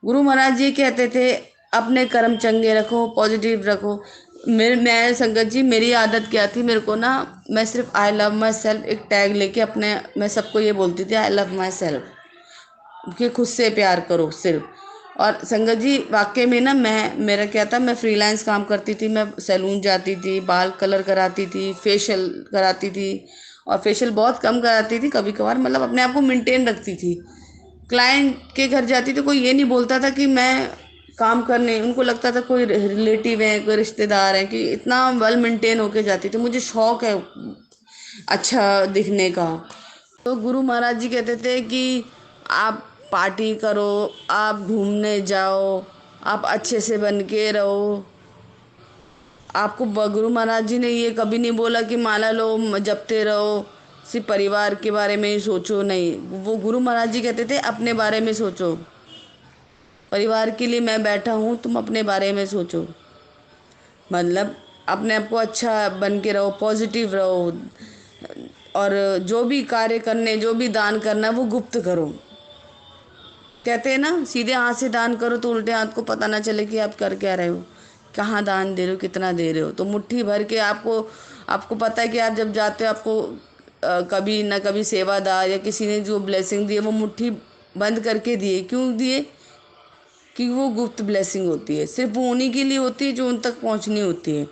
गुरु महाराज जी कहते थे अपने कर्म चंगे रखो, पॉजिटिव रखो। मैं संगत जी मेरी आदत क्या थी, मेरे को ना मैं सिर्फ आई लव माई सेल्फ एक टैग लेके अपने मैं सबको ये बोलती थी, आई लव माई सेल्फ, कि खुद से प्यार करो सिर्फ। और संगत जी वाकई में ना मेरा क्या था, मैं फ्रीलांस काम करती थी, मैं सैलून जाती थी, बाल कलर कराती थी, फेशियल कराती थी, और फेशियल बहुत कम कराती थी, कभी कभार मतलब अपने आप को मेंटेन रखती थी। क्लाइंट के घर जाती थी, कोई ये नहीं बोलता था कि मैं काम करने, उनको लगता था कोई रिलेटिव है, कोई रिश्तेदार है, कि इतना वेल मेंटेन होके जाती थी। मुझे शौक है अच्छा दिखने का। तो गुरु महाराज जी कहते थे कि आप पार्टी करो, आप घूमने जाओ, आप अच्छे से बन के रहो। आपको गुरु महाराज जी ने ये कभी नहीं बोला कि माला लो जपते रहो, सिर्फ परिवार के बारे में ही सोचो, नहीं। वो गुरु महाराज जी कहते थे अपने बारे में सोचो, परिवार के लिए मैं बैठा हूँ, तुम अपने बारे में सोचो। मतलब अपने आप को अच्छा बन के रहो, पॉजिटिव रहो, और जो भी कार्य करने, जो भी दान करना वो गुप्त करो। कहते हैं ना सीधे हाथ से दान करो तो उल्टे हाथ को पता ना चले कि आप कर क्या रहे हो, कहाँ दान दे रहे हो, कितना दे रहे हो। तो मुट्ठी भर के आपको आपको पता है कि आप जब जाते हो आपको कभी ना कभी सेवादार या किसी ने जो ब्लेसिंग दी है वो मुट्ठी बंद करके दिए। क्यों दिए? कि वो गुप्त ब्लेसिंग होती है, सिर्फ वो उन्हीं के लिए होती है जो उन तक पहुंचनी होती है।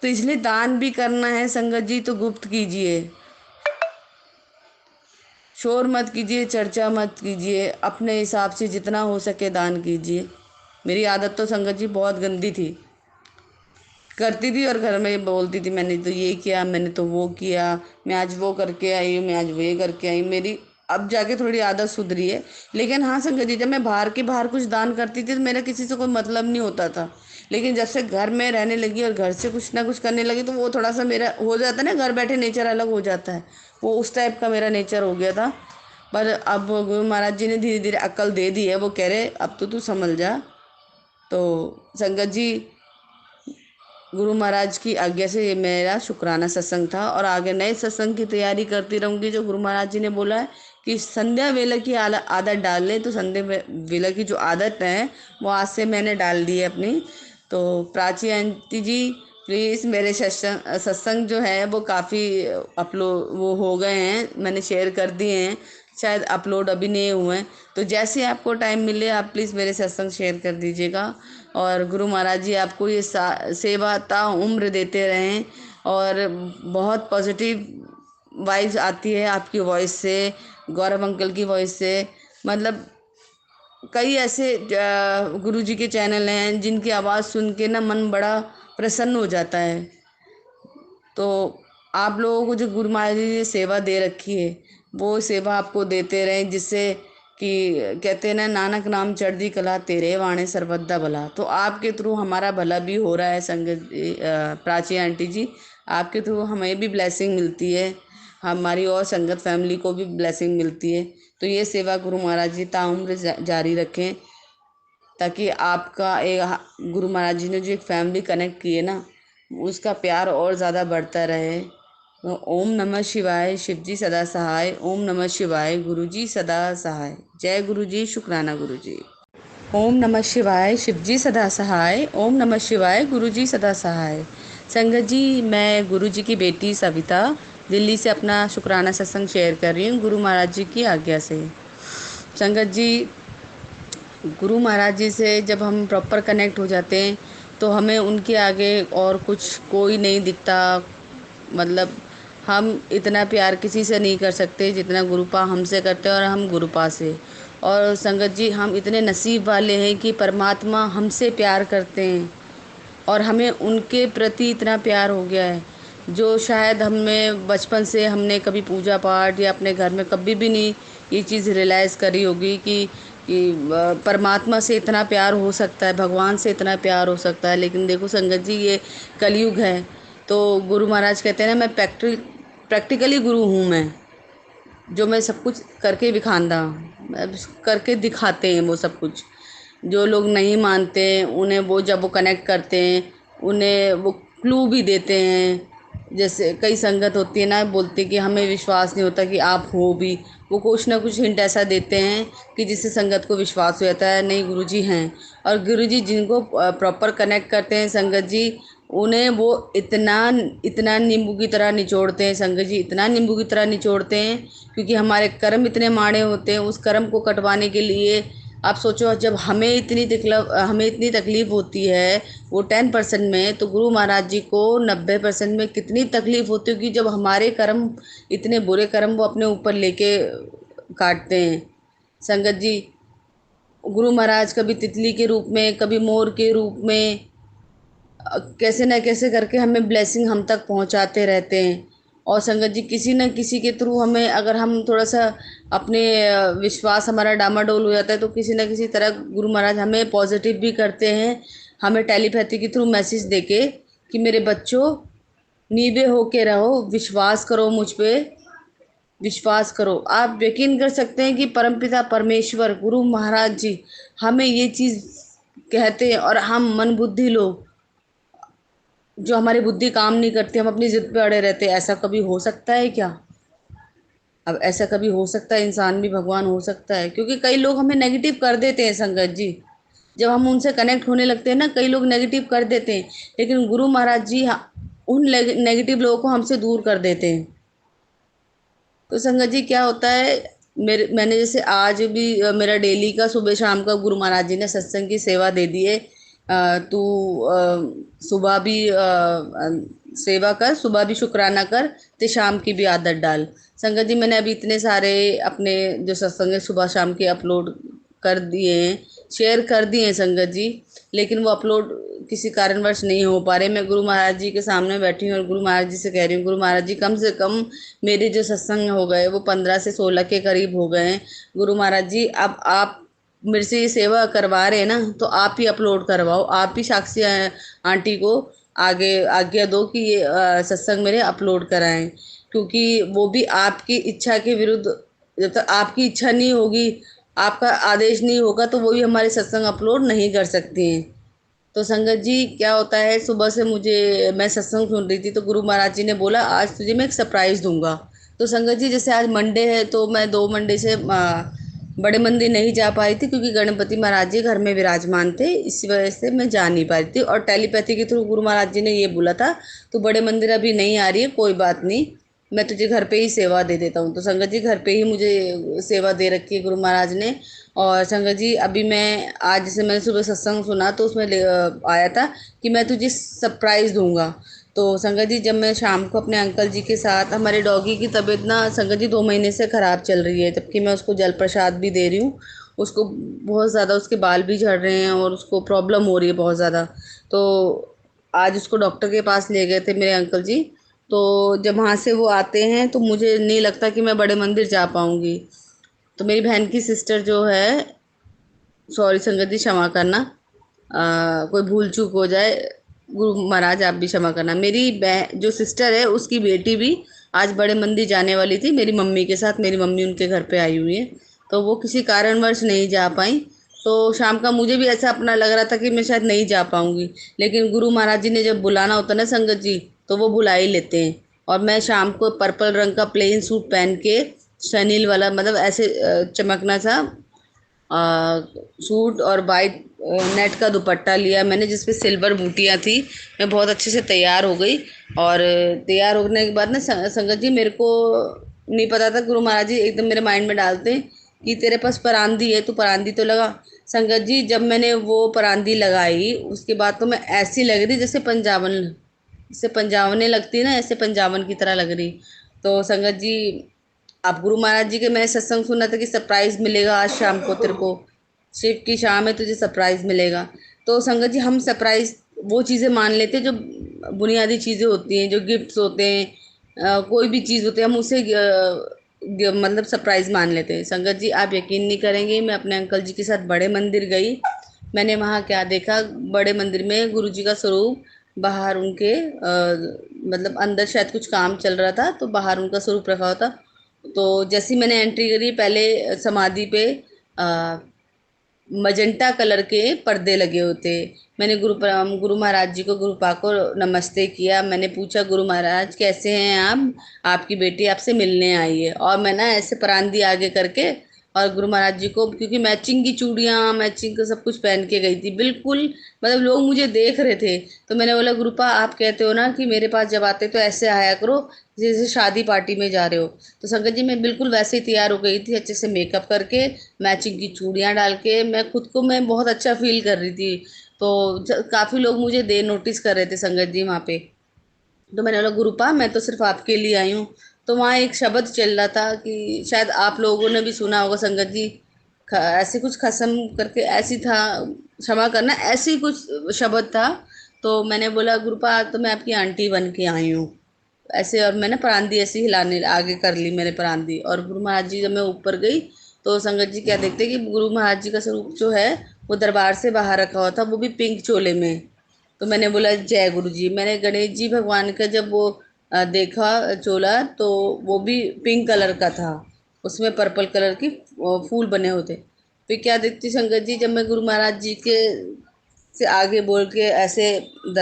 तो इसलिए दान भी करना है संगत जी तो गुप्त कीजिए, शोर मत कीजिए, चर्चा मत कीजिए, अपने हिसाब से जितना हो सके दान कीजिए। मेरी आदत तो संगत जी बहुत गंदी थी, करती थी और घर में बोलती थी मैंने तो ये किया, मैंने तो वो किया, मैं आज वो करके आई हूँ, मैं आज वो ये करके आई। मेरी अब जाके थोड़ी आदत सुधरी है। लेकिन हाँ संगत जी जब मैं बाहर कुछ दान करती थी तो मेरा किसी से कोई मतलब नहीं होता था। लेकिन जब से घर में रहने लगी और घर से कुछ ना कुछ करने लगी तो वो थोड़ा सा मेरा हो जाता है ना, घर बैठे नेचर अलग हो जाता है, वो उस टाइप का मेरा नेचर हो गया था। पर अब गुरु महाराज जी ने धीरे धीरे अक्ल दे दी है, वो कह रहे अब तो तू समझ जा। तो संगत जी गुरु महाराज की आज्ञा से ये मेरा शुक्राना सत्संग था, और आगे नए सत्संग की तैयारी करती रहूँगी। जो गुरु महाराज जी ने बोला है कि संध्या वेला की आदत डाल ले, तो संध्या वेला की जो आदत है वो आज से मैंने डाल दी है अपनी। तो प्राची आंटी जी प्लीज़ मेरे सत्संग जो है वो काफ़ी अपलोड वो हो गए हैं, मैंने शेयर कर दिए हैं, शायद अपलोड अभी नहीं हुए हैं। तो जैसे आपको टाइम मिले आप प्लीज़ मेरे सत्संग शेयर कर दीजिएगा। और गुरु महाराज जी आपको ये सेवा ता उम्र देते रहें, और बहुत पॉजिटिव वाइब्स आती है आपकी वॉइस से, गौरव अंकल की वॉइस से। मतलब कई ऐसे गुरु जी के चैनल हैं जिनकी आवाज़ सुन के ना मन बड़ा प्रसन्न हो जाता है। तो आप लोगों को जो गुरु महाराज जी ने सेवा दे रखी है वो सेवा आपको देते रहें, जिससे कि कहते हैं ना नानक नाम चढ़दी कला तेरे वाणे सर्वदा भला। तो आपके थ्रू हमारा भला भी हो रहा है संगत प्राची आंटी जी, आपके थ्रू हमें भी ब्लेसिंग मिलती है। हमारी और संगत फैमिली को भी ब्लेसिंग मिलती है। तो ये सेवा गुरु महाराज जी ताउम्र जारी रखें, ताकि आपका एक गुरु महाराज जी ने जो एक फैमिली कनेक्ट की है ना, उसका प्यार और ज़्यादा बढ़ता रहे। तो ओम नमः शिवाय, शिव जी सदा सहाय। ओम नमः शिवाय, गुरु जी सदा सहाय। जय गुरु जी, शुक्राना गुरु जी। ओम नमः शिवाय, शिव जी सदा सहाय। ओम नमः शिवाय, गुरु जी सदा सहाय। संगत जी, मैं गुरु जी की बेटी सविता दिल्ली से अपना शुक्राना सत्संग शेयर कर रही हूँ गुरु महाराज जी की आज्ञा से। संगत जी, गुरु महाराज जी से जब हम प्रॉपर कनेक्ट हो जाते हैं तो हमें उनके आगे और कुछ कोई नहीं दिखता। मतलब हम इतना प्यार किसी से नहीं कर सकते जितना गुरुपा हमसे करते हैं, और हम गुरुपा से। और संगत जी, हम इतने नसीब वाले हैं कि परमात्मा हमसे प्यार करते हैं और हमें उनके प्रति इतना प्यार हो गया है, जो शायद हमें बचपन से हमने कभी पूजा पाठ या अपने घर में कभी भी नहीं ये चीज़ रियलाइज़ करी होगी कि परमात्मा से इतना प्यार हो सकता है, भगवान से इतना प्यार हो सकता है। लेकिन देखो संगत जी, ये कलयुग है। तो गुरु महाराज कहते हैं ना, मैं प्रैक्टिकली गुरु हूँ मैं, जो मैं सब कुछ करके दिखांदा, करके दिखाते हैं वो सब कुछ। जो लोग नहीं मानते उन्हें वो जब वो कनेक्ट करते हैं उन्हें वो क्लू भी देते हैं। जैसे कई संगत होती है ना, बोलती कि हमें विश्वास नहीं होता कि आप हो भी, वो कुछ ना कुछ हिंट ऐसा देते हैं कि जिससे संगत को विश्वास हो जाता है नहीं गुरुजी हैं। और गुरुजी जिनको प्रॉपर कनेक्ट करते हैं संगत जी, उन्हें वो इतना इतना नींबू की तरह निचोड़ते हैं संगत जी, इतना नींबू की तरह निचोड़ते हैं, क्योंकि हमारे कर्म इतने माड़े होते हैं। उस कर्म को कटवाने के लिए आप सोचो, जब हमें इतनी तकलीफ़ होती है वो 10% में, तो गुरु महाराज जी को 90% में कितनी तकलीफ़ होती होगी, जब हमारे कर्म इतने बुरे कर्म वो अपने ऊपर लेके काटते हैं। संगत जी, गुरु महाराज कभी तितली के रूप में, कभी मोर के रूप में, कैसे न कैसे करके हमें ब्लेसिंग हम तक पहुंचाते रहते हैं। और संगत जी, किसी न किसी के थ्रू हमें, अगर हम थोड़ा सा अपने विश्वास हमारा डामाडोल हो जाता है, तो किसी न किसी तरह गुरु महाराज हमें पॉजिटिव भी करते हैं, हमें टेलीपैथी के थ्रू मैसेज देके कि मेरे बच्चों, नीवे होके रहो, विश्वास करो मुझ पे, विश्वास करो। आप यकीन कर सकते हैं कि परमपिता परमेश्वर गुरु महाराज जी हमें ये चीज़ कहते हैं, और हम मन बुद्धि लोग, जो हमारी बुद्धि काम नहीं करती, हम अपनी ज़िद पे अड़े रहते हैं। ऐसा कभी हो सकता है क्या? अब ऐसा कभी हो सकता है? इंसान भी भगवान हो सकता है? क्योंकि कई लोग हमें नेगेटिव कर देते हैं संगत जी, जब हम उनसे कनेक्ट होने लगते हैं ना, कई लोग नेगेटिव कर देते हैं, लेकिन गुरु महाराज जी उन नेगेटिव लोगों को हमसे दूर कर देते हैं। तो संगत जी, क्या होता है, मैंने जैसे आज भी मेरा डेली का सुबह शाम का गुरु महाराज जी ने सत्संग की सेवा दे दी है। तू सुबह भी सेवा कर, सुबह भी शुक्राना कर, ते शाम की भी आदत डाल। संगत जी, मैंने अभी इतने सारे अपने जो सत्संग है सुबह शाम के अपलोड कर दिए हैं, शेयर कर दिए हैं संगत जी, लेकिन वो अपलोड किसी कारणवश नहीं हो पा रहे। मैं गुरु महाराज जी के सामने बैठी हूँ और गुरु महाराज जी से कह रही हूँ, गुरु महाराज जी, कम से कम मेरे जो सत्संग हो गए वो 15 से 16 के करीब हो गए हैं। गुरु महाराज जी, अब आप मेरे से ये सेवा करवा रहे हैं ना, तो आप ही अपलोड करवाओ, आप ही साक्षी आंटी को आगे आज्ञा दो कि ये सत्संग मेरे अपलोड कराएं, क्योंकि वो भी आपकी इच्छा के विरुद्ध, जब तक आपकी इच्छा नहीं होगी, आपका आदेश नहीं होगा, तो वो भी हमारे सत्संग अपलोड नहीं कर सकती हैं। तो संगत जी, क्या होता है, सुबह से मैं सत्संग सुन रही थी, तो गुरु महाराज जी ने बोला आज तुझे मैं एक सरप्राइज़ दूंगा। तो संगत जी, जैसे आज मंडे है, तो मैं 2 मंडे से बड़े मंदिर नहीं जा पाई थी, क्योंकि गणपति महाराज जी घर में विराजमान थे, इसी वजह से मैं जा नहीं पा रही थी। और टेलीपैथी के थ्रू गुरु महाराज जी ने ये बोला था, तो बड़े मंदिर अभी नहीं आ रही है, कोई बात नहीं, मैं तुझे घर पे ही सेवा दे देता हूँ। तो संगत जी, घर पे ही मुझे सेवा दे रखी है गुरु महाराज ने। और संगत जी, अभी मैं आज जैसे मैंने सुबह सत्संग सुना, तो उसमें आया था कि मैं तुझे सरप्राइज़ दूंगा। तो संगत जी, जब मैं शाम को अपने अंकल जी के साथ, हमारे डॉगी की तबीयत ना संगत जी 2 महीने से ख़राब चल रही है, जबकि मैं उसको जल प्रसाद भी दे रही हूँ, उसको बहुत ज़्यादा उसके बाल भी झड़ रहे हैं और उसको प्रॉब्लम हो रही है बहुत ज़्यादा। तो आज उसको डॉक्टर के पास ले गए थे मेरे अंकल जी। तो जब वहाँ से वो आते हैं तो मुझे नहीं लगता कि मैं बड़े मंदिर जा पाऊँगी। तो मेरी बहन की सिस्टर जो है, सॉरी संगत जी, क्षमा करना, कोई भूल चूक हो जाए, गुरु महाराज आप भी क्षमा करना। मेरी जो सिस्टर है उसकी बेटी भी आज बड़े मंदिर जाने वाली थी मेरी मम्मी के साथ, मेरी मम्मी उनके घर पे आई हुई है, तो वो किसी कारणवश नहीं जा पाई। तो शाम का मुझे भी ऐसा अपना लग रहा था कि मैं शायद नहीं जा पाऊंगी, लेकिन गुरु महाराज जी ने जब बुलाना होता ना संगत जी, तो वो बुला ही लेते हैं। और मैं शाम को पर्पल रंग का प्लेन सूट पहन के, शनील वाला मतलब ऐसे चमकना सा सूट और वाइट नेट का दुपट्टा लिया मैंने जिसपे सिल्वर बूटियाँ थी। मैं बहुत अच्छे से तैयार हो गई। और तैयार होने के बाद ना संगत जी, मेरे को नहीं पता था, गुरु महाराज जी एकदम मेरे माइंड में डालते हैं कि तेरे पास परांदी है, तू परांदी तो लगा। संगत जी, जब मैंने वो परांदी लगाई उसके बाद तो मैं ऐसी लग रही जैसे पंजाबन, जैसे पंजाबने लगती है ना, ऐसे पंजाबन की तरह लग रही। तो संगत जी, आप गुरु महाराज जी के मैंने सत्संग सुना था कि सरप्राइज मिलेगा आज शाम को तेरे को, शिव की शाम है, तुझे सरप्राइज मिलेगा। तो संगत जी, हम सरप्राइज वो चीज़ें मान लेते हैं जो बुनियादी चीज़ें होती हैं, जो गिफ्ट्स होते हैं, कोई भी चीज़ होती है हम उसे मतलब सरप्राइज मान लेते हैं। संगत जी, आप यकीन नहीं करेंगे, मैं अपने अंकल जी के साथ बड़े मंदिर गई। मैंने वहाँ क्या देखा, बड़े मंदिर में गुरु जी का स्वरूप, बाहर उनके मतलब अंदर शायद कुछ काम चल रहा था तो बाहर उनका स्वरूप रखा हुआ था। तो जैसे ही मैंने एंट्री करी, पहले समाधि पे अ, मजेंटा कलर के पर्दे लगे होते। मैंने गुरु महाराज जी को, गुरुपा को नमस्ते किया। मैंने पूछा, गुरु महाराज कैसे हैं आप, आपकी बेटी आपसे मिलने आई है। और मैं ना ऐसे परांदी आगे करके और गुरु महाराज जी को, क्योंकि मैचिंग की चूड़ियाँ, मैचिंग का सब कुछ पहन के गई थी बिल्कुल, मतलब लोग मुझे देख रहे थे। तो मैंने बोला, गुरुपा आप कहते हो ना कि मेरे पास जब आते तो ऐसे आया करो जैसे शादी पार्टी में जा रहे हो। तो संगत जी, मैं बिल्कुल वैसे ही तैयार हो गई थी, अच्छे से मेकअप करके, मैचिंग की चूड़ियाँ डाल के, मैं खुद को मैं बहुत अच्छा फील कर रही थी। तो काफ़ी लोग मुझे दे नोटिस कर रहे थे संगत जी वहाँ पे। तो मैंने बोला, गुरुपा मैं तो सिर्फ आपके लिए आई हूँ। तो वहाँ एक शब्द चल रहा था कि शायद आप लोगों ने भी सुना होगा संगत जी, ऐसे कुछ खसम करके ऐसी था, क्षमा करना, ऐसी कुछ शब्द था। तो मैंने बोला, गुरुपा तो मैं आपकी आंटी बन के आई हूँ ऐसे। और मैंने परांदी ऐसे हिलाने आगे कर ली मैंने परांदी। और गुरु महाराज जी जब मैं ऊपर गई तो संगत जी क्या देखते कि गुरु महाराज जी का स्वरूप जो है वो दरबार से बाहर रखा हुआ था, वो भी पिंक चोले में। तो मैंने बोला, जय गुरु जी। मैंने गणेश जी भगवान का जब वो देखा चोला, तो वो भी पिंक कलर का था, उसमें पर्पल कलर की फूल बने होते। फिर क्या देखती संगत जी, जब मैं गुरु महाराज जी के से आगे बोल के ऐसे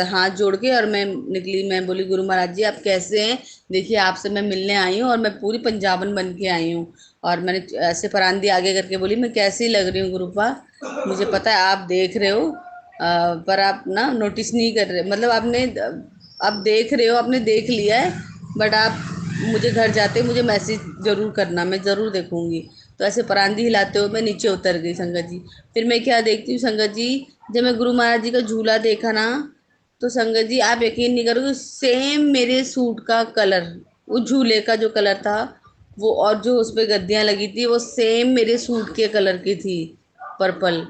हाथ जोड़ के और मैं निकली, मैं बोली, गुरु महाराज जी आप कैसे हैं, देखिए आपसे मैं मिलने आई हूँ और मैं पूरी पंजाबन बन के आई हूँ। और मैंने ऐसे परांदी आगे करके बोली, मैं कैसी लग रही हूँ गुरुपा, मुझे पता है आप देख रहे हो, पर आप ना नोटिस नहीं कर रहे, मतलब आपने, आप देख रहे हो, आपने देख लिया है, बट आप मुझे घर जाते मुझे मैसेज ज़रूर करना, मैं ज़रूर देखूंगी। तो ऐसे परांदी हिलाते हुए मैं नीचे उतर गई संगत जी। फिर मैं क्या देखती हूँ संगत जी, जब मैं गुरु महाराज जी का झूला देखा ना, तो संगत जी आप यकीन नहीं करोगे, सेम मेरे सूट का कलर, वो झूले का जो कलर था वो, और जो उस पे गद्दियाँ लगी थी वो सेम मेरे सूट के कलर की थी, पर्पल।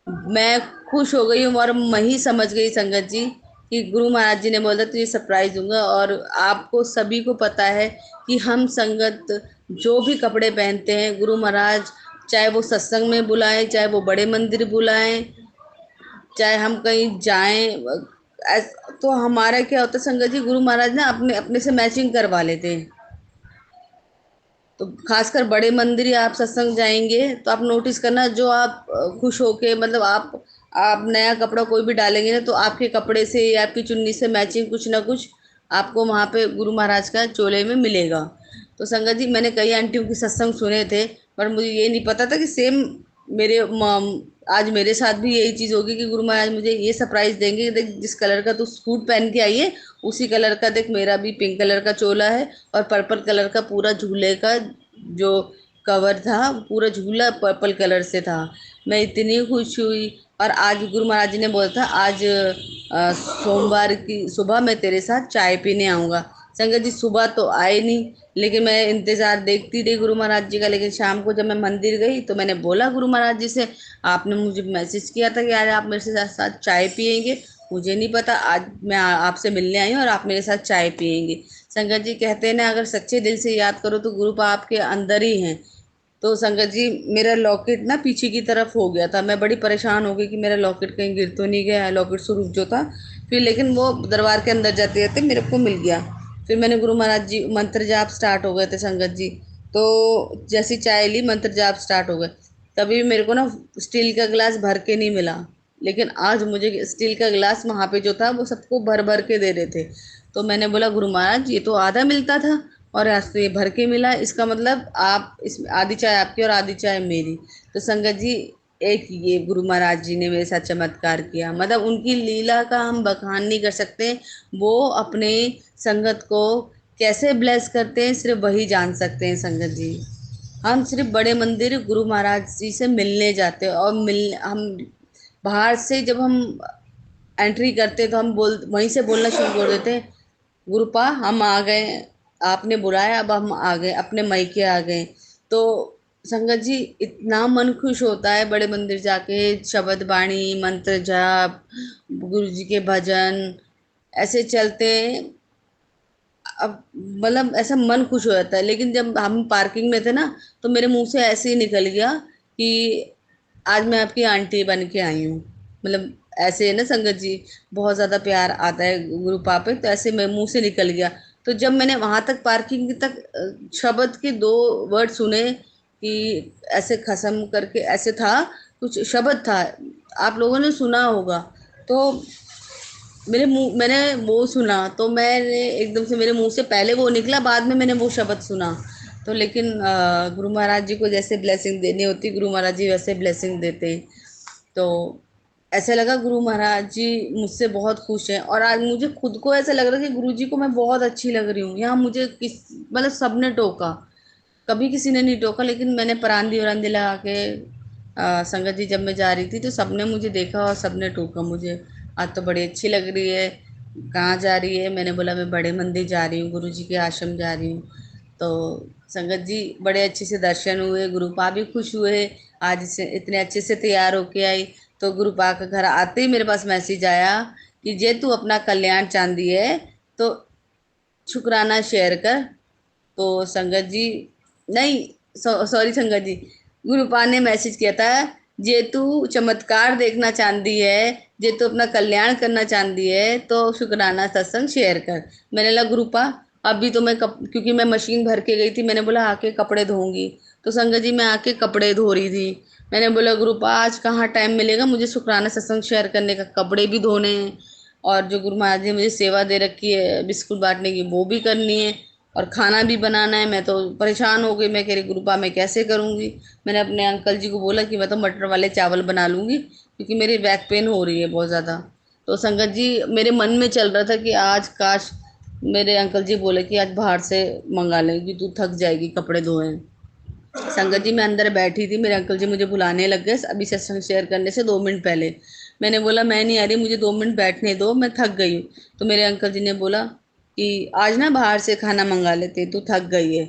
मैं खुश हो गई हूँ और मैं ही समझ गई संगत जी कि गुरु महाराज जी ने बोला तुझे सरप्राइज दूंगा। और आपको सभी को पता है कि हम संगत जो भी कपड़े पहनते हैं, गुरु महाराज चाहे वो सत्संग में बुलाएं, चाहे वो बड़े मंदिर बुलाएं, चाहे हम कहीं जाएं, तो हमारा क्या होता है संगत जी, गुरु महाराज ना अपने अपने से मैचिंग करवा लेते हैं। तो खासकर बड़े मंदिर या आप सत्संग जाएंगे तो आप नोटिस करना, जो आप खुश होके, मतलब आप नया कपड़ा कोई भी डालेंगे ना, तो आपके कपड़े से या आपकी चुन्नी से मैचिंग कुछ ना कुछ आपको वहाँ पे गुरु महाराज का चोले में मिलेगा। तो संगत जी, मैंने कई आंटियों के सत्संग सुने थे, पर मुझे ये नहीं पता था कि सेम मेरे आज मेरे साथ भी यही चीज़ होगी कि गुरु महाराज मुझे ये सरप्राइज देंगे कि देख, जिस कलर का तू सूट पहन के आई है उसी कलर का देख, मेरा भी पिंक कलर का चोला है और पर्पल कलर का पूरा झूले का जो कवर था, पूरा झूला पर्पल कलर से था। मैं इतनी खुश हुई। और आज गुरु महाराज जी ने बोला था, आज सोमवार की सुबह मैं तेरे साथ चाय पीने आऊँगा। संगत जी, सुबह तो आए नहीं, लेकिन मैं इंतज़ार देखती रही गुरु महाराज जी का। लेकिन शाम को जब मैं मंदिर गई तो मैंने बोला गुरु महाराज जी से, आपने मुझे मैसेज किया था कि आज आप मेरे साथ साथ चाय पियेंगे, मुझे नहीं पता, आज मैं आपसे मिलने आई हूँ और आप मेरे साथ चाय पियेंगे। संगत जी, कहते हैं ना, अगर सच्चे दिल से याद करो तो गुरु आपके अंदर ही हैं। तो संगत जी, मेरा लॉकेट ना पीछे की तरफ हो गया था, मैं बड़ी परेशान हो गई कि मेरा लॉकेट कहीं गिर तो नहीं गया है, लॉकेट स्वरूप जो था। फिर लेकिन वो दरबार के अंदर जाते जाते मेरे को मिल गया। फिर मैंने गुरु महाराज जी मंत्र जाप स्टार्ट हो गए थे संगत जी। तो जैसी चाय ली मंत्र जाप स्टार्ट हो गए। तभी मेरे को ना स्टील का गिलास भर के नहीं मिला, लेकिन आज मुझे स्टील का गिलास वहां पे जो था वो सबको भर भर के दे रहे थे। तो मैंने बोला गुरु महाराज ये तो आधा मिलता था और आज तो ये भर के मिला, इसका मतलब आप इसमें आधी चाय आपकी और आधी चाय मेरी। तो संगत जी एक ये गुरु महाराज जी ने मेरे साथ चमत्कार किया, मतलब उनकी लीला का हम बखान नहीं कर सकते। वो अपने संगत को कैसे ब्लेस करते हैं सिर्फ वही जान सकते हैं संगत जी। हम सिर्फ बड़े मंदिर गुरु महाराज जी से मिलने जाते हैं और मिल हम बाहर से जब हम एंट्री करते तो हम बोल वहीं से बोलना शुरू कर देते हैं, गुरुपा हम आ गए, आपने बुलाया अब हम आ गए, अपने मायके आ गए। तो संगत जी इतना मन खुश होता है बड़े मंदिर जाके, शब्द बाणी मंत्र जाप गुरु जी के भजन ऐसे चलते हैं। अब मतलब ऐसा मन खुश हो जाता है। लेकिन जब हम पार्किंग में थे ना तो मेरे मुंह से ऐसे ही निकल गया कि आज मैं आपकी आंटी बन के आई हूँ। मतलब ऐसे है ना संगत जी, बहुत ज्यादा प्यार आता है गुरु पापे, तो ऐसे मेरे मुंह से निकल गया। तो जब मैंने वहां तक पार्किंग तक शब्द के 2 वर्ड सुने कि ऐसे खत्म करके ऐसे था, कुछ शब्द था, आप लोगों ने सुना होगा। तो मैंने वो सुना तो मैंने एकदम से मेरे मुंह से पहले वो निकला, बाद में मैंने वो शब्द सुना। तो लेकिन गुरु महाराज जी को जैसे ब्लेसिंग देनी होती गुरु महाराज जी वैसे ब्लेसिंग देते हैं। तो ऐसा लगा गुरु महाराज जी मुझसे बहुत खुश हैं और आज मुझे खुद को ऐसा लग रहा है कि गुरु जी को मैं बहुत अच्छी लग रही हूँ। यहाँ मुझे किस मतलब सबने टोका, कभी किसी ने नहीं टोका, लेकिन मैंने परांदी वरांदी लगा के संगत जी जब मैं जा रही थी तो सबने मुझे देखा और सबने टोका मुझे, आज तो बड़ी अच्छी लग रही है, कहाँ जा रही है? मैंने बोला मैं बड़े मंदिर जा रही हूँ, गुरु जी के आश्रम जा रही हूँ। तो संगत जी बड़े अच्छे से दर्शन हुए, गुरुपा भी खुश हुए, आज से इतने अच्छे से तैयार होके आई। तो गुरुपा का घर आते ही मेरे पास मैसेज आया कि जे तू अपना कल्याण चांदी है तो शुक्राना शेयर कर। तो संगत जी नहीं, सॉरी संगत जी, गुरुपा ने मैसेज किया था, जे तू चमत्कार देखना चाहती है, जे तू अपना कल्याण करना चाहती है तो शुक्राना सत्संग शेयर कर। मैंने लगा गुरुपा अभी तो क्योंकि मैं मशीन भर के गई थी, मैंने बोला आके कपड़े धोऊंगी। तो संगत जी मैं आके कपड़े धो रही थी, मैंने बोला गुरुपा आज कहाँ टाइम मिलेगा मुझे शुक्राना सत्संग शेयर करने का, कपड़े भी धोने हैं और जो गुरु महाराज जी ने मुझे सेवा दे रखी है बिस्कुट बांटने की वो भी करनी है और खाना भी बनाना है। मैं तो परेशान हो गई, मैं कह रही गुरुपा मैं कैसे करूँगी। मैंने अपने अंकल जी को बोला कि मैं तो मटर वाले चावल बना लूँगी क्योंकि मेरी बैक पेन हो रही है बहुत ज़्यादा। तो संगत जी मेरे मन में चल रहा था कि आज काश मेरे अंकल जी बोले कि आज बाहर से मंगा लें कि तू थक जाएगी कपड़े धोए। संगत जी मैं अंदर बैठी थी, मेरे अंकल जी मुझे बुलाने लग गए अभी सत्संग शेयर करने से 2 मिनट पहले। मैंने बोला मैं नहीं आ रही, मुझे 2 मिनट बैठने दो, मैं थक गई हूँ। तो मेरे अंकल जी ने बोला कि आज ना बाहर से खाना मंगा लेते, तू थक गई है।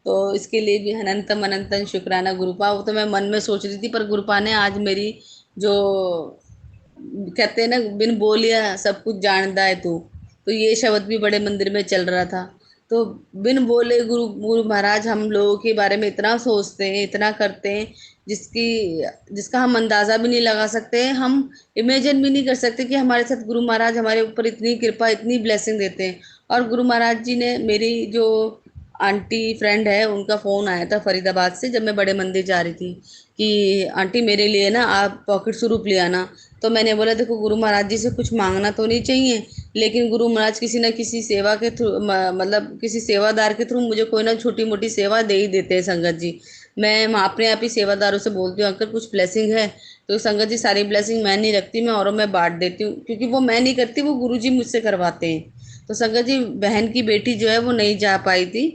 तो इसके लिए भी अनंतम अनंतम शुक्राना गुरुपा। वो तो मैं मन में सोच रही थी पर गुरुपा ने आज मेरी जो कहते हैं ना बिन बोलिया सब कुछ जानता है तू, तो ये शब्द भी बड़े मंदिर में चल रहा था। तो बिन बोले गुरु गुरु महाराज हम लोगों के बारे में इतना सोचते हैं इतना करते हैं जिसकी जिसका हम अंदाजा भी नहीं लगा सकते, हम इमेजिन भी नहीं कर सकते कि हमारे साथ गुरु महाराज हमारे ऊपर इतनी कृपा इतनी ब्लेसिंग देते हैं। और गुरु महाराज जी ने मेरी जो आंटी फ्रेंड है उनका फ़ोन आया था फरीदाबाद से जब मैं बड़े मंदिर जा रही थी कि आंटी मेरे लिए ना आप पॉकेट स्वरूप ले आना। तो मैंने बोला देखो गुरु महाराज जी से कुछ मांगना तो नहीं चाहिए, लेकिन गुरु महाराज किसी न किसी सेवा के थ्रू मतलब किसी सेवादार के थ्रू मुझे कोई ना छोटी मोटी सेवा दे ही देते हैं संगत जी। मैं अपने आप ही सेवादारों से बोलती हूँ अंकल कुछ ब्लेसिंग है, तो संगत जी सारी ब्लेसिंग मैं नहीं रखती, मैं औरों में बांट देती हूँ क्योंकि वो मैं नहीं करती वो गुरु जी मुझसे करवाते हैं। तो संगत जी बहन की बेटी जो है वो नहीं जा पाई थी,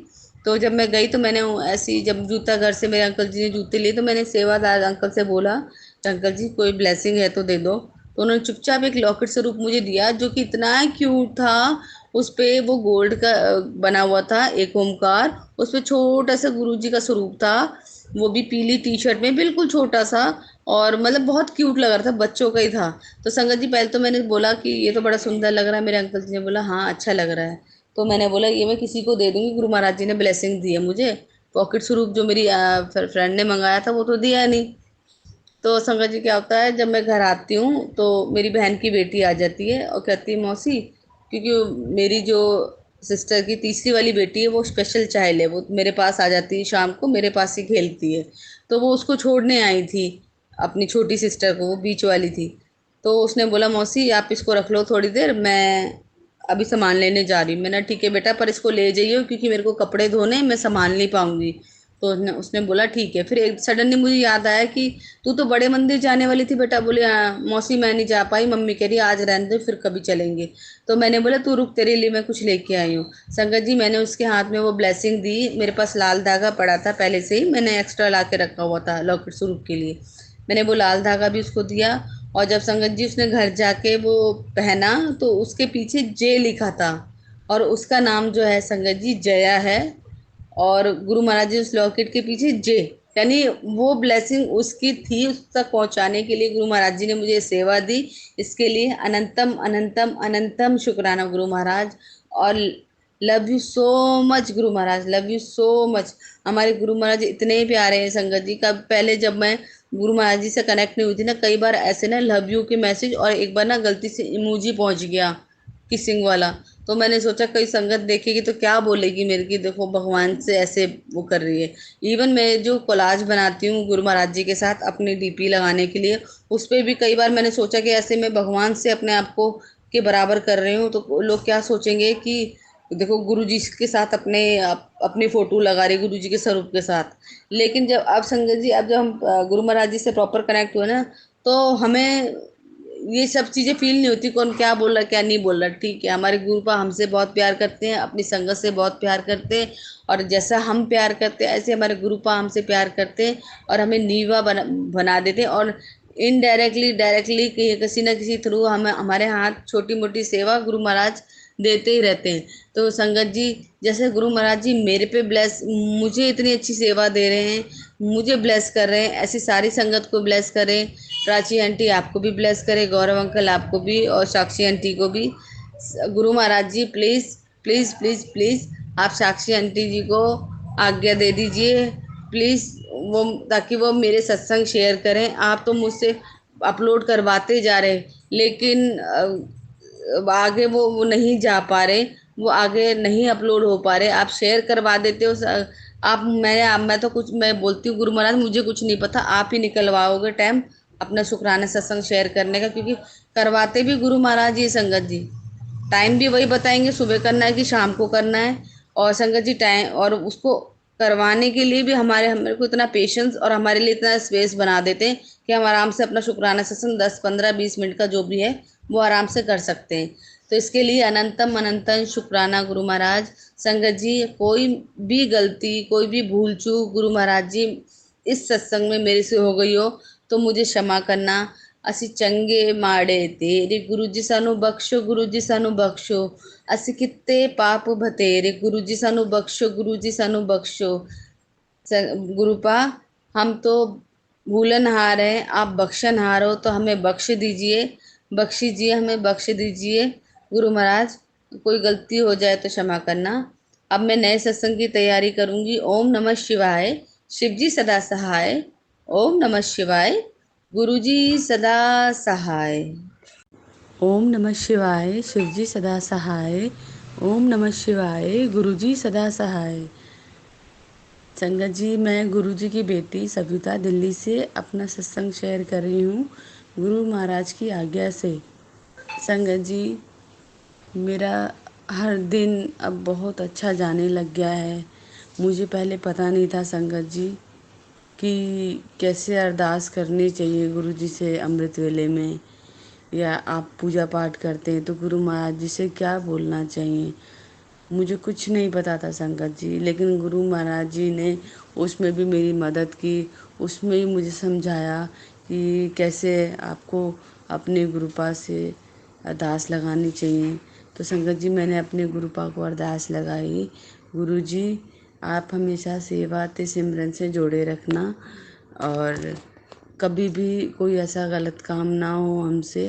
तो जब मैं गई तो मैंने ऐसी जब जूता घर से मेरे अंकल जी ने जूते लिए तो मैंने सेवादार अंकल से बोला कि अंकल जी कोई ब्लेसिंग है तो दे दो। तो उन्होंने चुपचाप एक लॉकेट स्वरूप मुझे दिया जो कि इतना क्यूट था। उस पे वो गोल्ड का बना हुआ था एक ओमकार, उस पे छोटा सा गुरु जी का स्वरूप था, वो भी पीली टी शर्ट में बिल्कुल छोटा सा, और मतलब बहुत क्यूट लग रहा था, बच्चों का ही था। तो संगत जी पहले तो मैंने बोला कि ये तो बड़ा सुंदर लग रहा है, मेरे अंकल जी ने बोला हाँ अच्छा लग रहा है। तो मैंने बोला ये मैं किसी को दे दूंगी, गुरु महाराज जी ने ब्लेसिंग दी है मुझे, पॉकेट स्वरूप जो मेरी फ्रेंड ने मंगाया था वो तो दिया नहीं। तो संगत जी क्या होता है जब मैं घर आती हूँ तो मेरी बहन की बेटी आ जाती है और कहती है मौसी, क्योंकि मेरी जो सिस्टर की तीसरी वाली बेटी है, वो स्पेशल चाइल्ड है, वो मेरे पास आ जाती है शाम को, मेरे पास ही खेलती है। तो वो उसको छोड़ने आई थी, अपनी छोटी सिस्टर को, वो बीच वाली थी। तो उसने बोला मौसी आप इसको रख लो थोड़ी देर, मैं अभी सामान लेने जा रही हूँ। मैंने ठीक है बेटा, पर इसको ले जाइए क्योंकि मेरे को कपड़े धोने, मैं संभाल नहीं पाऊंगी। तो उसने उसने बोला ठीक है। फिर एक सडनली मुझे याद आया कि तू तो बड़े मंदिर जाने वाली थी बेटा। बोले हाँ मौसी मैं नहीं जा पाई, मम्मी कह रही आज रहने दो फिर कभी चलेंगे। तो मैंने बोला तू रुक, तेरे लिए मैं कुछ लेके आई हूँ। संगत जी मैंने उसके हाथ में वो ब्लेसिंग दी। मेरे पास लाल धागा पड़ा था पहले से ही, मैंने एक्स्ट्रा ला के रखा हुआ था लॉकेट स्वरूप के लिए। मैंने वो लाल धागा भी उसको दिया। और जब संगत जी उसने घर जाके वो पहना तो उसके पीछे जे लिखा था, और उसका नाम जो है संगत जी जया है। और गुरु महाराज जी उस लॉकेट के पीछे जे, यानी वो ब्लेसिंग उसकी थी, उस तक पहुंचाने के लिए गुरु महाराज जी ने मुझे सेवा दी। इसके लिए अनंतम अनंतम अनंतम शुक्राना गुरु महाराज। और love you so much Guru Maharaj, love you so much. हमारे गुरु महाराज इतने प्यारे हैं संगत जी का। पहले जब मैं गुरु महाराज जी से कनेक्ट नहीं हुई थी ना, कई बार ऐसे ना लव यू के मैसेज, और एक बार ना गलती से इमोजी पहुंच गया किसिंग वाला। तो मैंने सोचा कोई संगत देखेगी तो क्या बोलेगी मेरे की, देखो भगवान से ऐसे वो कर रही है। इवन मैं जो कोलाज बनाती हूँ गुरु महाराज जी के साथ अपनी डीपी लगाने के लिए, उस पर भी कई बार मैंने सोचा कि ऐसे मैं भगवान से अपने आप को के बराबर कर रही हूँ तो लोग क्या सोचेंगे कि देखो गुरु जी के साथ अपनी फोटो लगा रही गुरु जी के स्वरूप के साथ। लेकिन जब अब संगत जी, अब जब हम गुरु महाराज जी से प्रॉपर कनेक्ट हुए ना, तो हमें ये सब चीजें फील नहीं होती कौन क्या बोल रहा क्या नहीं बोल रहा। ठीक है, हमारे गुरुपा हमसे बहुत प्यार करते हैं, अपनी संगत से बहुत प्यार करते हैं। और जैसा हम प्यार करते हैं ऐसे हमारे गुरुपा हमसे प्यार करते हैं, और हमें नीवा बना देते हैं। और इनडायरेक्टली डायरेक्टली किसी न किसी थ्रू हमें हमारे हाथ छोटी मोटी सेवा गुरु महाराज देते ही रहते हैं। तो संगत जी, जैसे गुरु महाराज जी मेरे पे ब्लेस, मुझे इतनी अच्छी सेवा दे रहे हैं, मुझे ब्लेस कर रहे हैं, ऐसी सारी संगत को ब्लेस करें। प्राची आंटी आपको भी ब्लेस करे, गौरव अंकल आपको भी, और साक्षी आंटी को भी। गुरु महाराज जी प्लीज़ प्लीज़ प्लीज़ प्लीज़ आप साक्षी आंटी जी को आज्ञा दे दीजिए प्लीज़, वो ताकि वो मेरे सत्संग शेयर करें। आप तो मुझसे अपलोड करवाते जा रहे हैं, लेकिन आगे वो नहीं जा पा रहे, वो आगे नहीं अपलोड हो पा रहे। आप शेयर करवा देते हो आप, मैं तो कुछ, मैं बोलती हूँ गुरु महाराज मुझे कुछ नहीं पता, आप ही निकलवाओगे टाइम अपना शुक्राना सत्संग शेयर करने का, क्योंकि करवाते भी गुरु महाराज जी संगत जी। टाइम भी वही बताएंगे, सुबह करना है कि शाम को करना है। और संगत जी टाइम, और उसको करवाने के लिए भी हमारे को इतना पेशेंस और हमारे लिए इतना स्पेस बना देते हैं कि हम आराम से अपना शुक्राना सत्संग 10 15 20 मिनट का जो भी है वो आराम से कर सकते हैं। तो इसके लिए अनंतम अनंतम शुक्राना गुरु महाराज। संगत जी कोई भी गलती, कोई भी भूल चूक गुरु महाराज जी इस सत्संग में मेरे से हो गई हो तो मुझे क्षमा करना। ਅਸੀਂ ਚੰਗੇ ਮਾੜੇ ਤੇਰੇ ਗੁਰੂ ਜੀ ਸਾਨੂੰ ਬਖਸ਼ੋ, ਗੁਰੂ जी ਸਾਨੂੰ ਬਖਸ਼ੋ। ਅਸੀਂ कित्ते पाप बतेरे गुरु जी ਸਾਨੂੰ बख्शो, गुरु जी ਸਾਨੂੰ बख्शो। गुरुपा हम तो भूलनहार हैं, आप बख्शनहार हो, तो हमें बख्श दीजिए, बख्शीजिए, हमें बख्श दीजिए। गुरु महाराज कोई गलती हो जाए तो क्षमा करना। अब मैं नए सत्संग की तैयारी करूंगी। ओम नमः शिवाय, शिव जी सदा सहाय। ओम नमः शिवाय, गुरु जी सदा सहाय। ओम नमः शिवाय, शिवजी सदा सहाय। ओम नमः शिवाय, गुरुजी सदा सहाय। संगत जी, मैं गुरुजी की बेटी सविता दिल्ली से अपना सत्संग शेयर कर रही हूँ गुरु महाराज की आज्ञा से। संगत जी, मेरा हर दिन अब बहुत अच्छा जाने लग गया है। मुझे पहले पता नहीं था संगत जी कि कैसे अरदास करनी चाहिए गुरु जी से अमृत वेले में, या आप पूजा पाठ करते हैं तो गुरु महाराज जी से क्या बोलना चाहिए। मुझे कुछ नहीं पता था संगत जी, लेकिन गुरु महाराज जी ने उसमें भी मेरी मदद की, उसमें ही मुझे समझाया कि कैसे आपको अपने गुरुपा से अरदास लगानी चाहिए। तो संगत जी, मैंने अपने गुरुपा को अरदास लगाई, गुरु जी आप हमेशा सेवा ते सिमरन से जोड़े रखना, और कभी भी कोई ऐसा गलत काम ना हो हमसे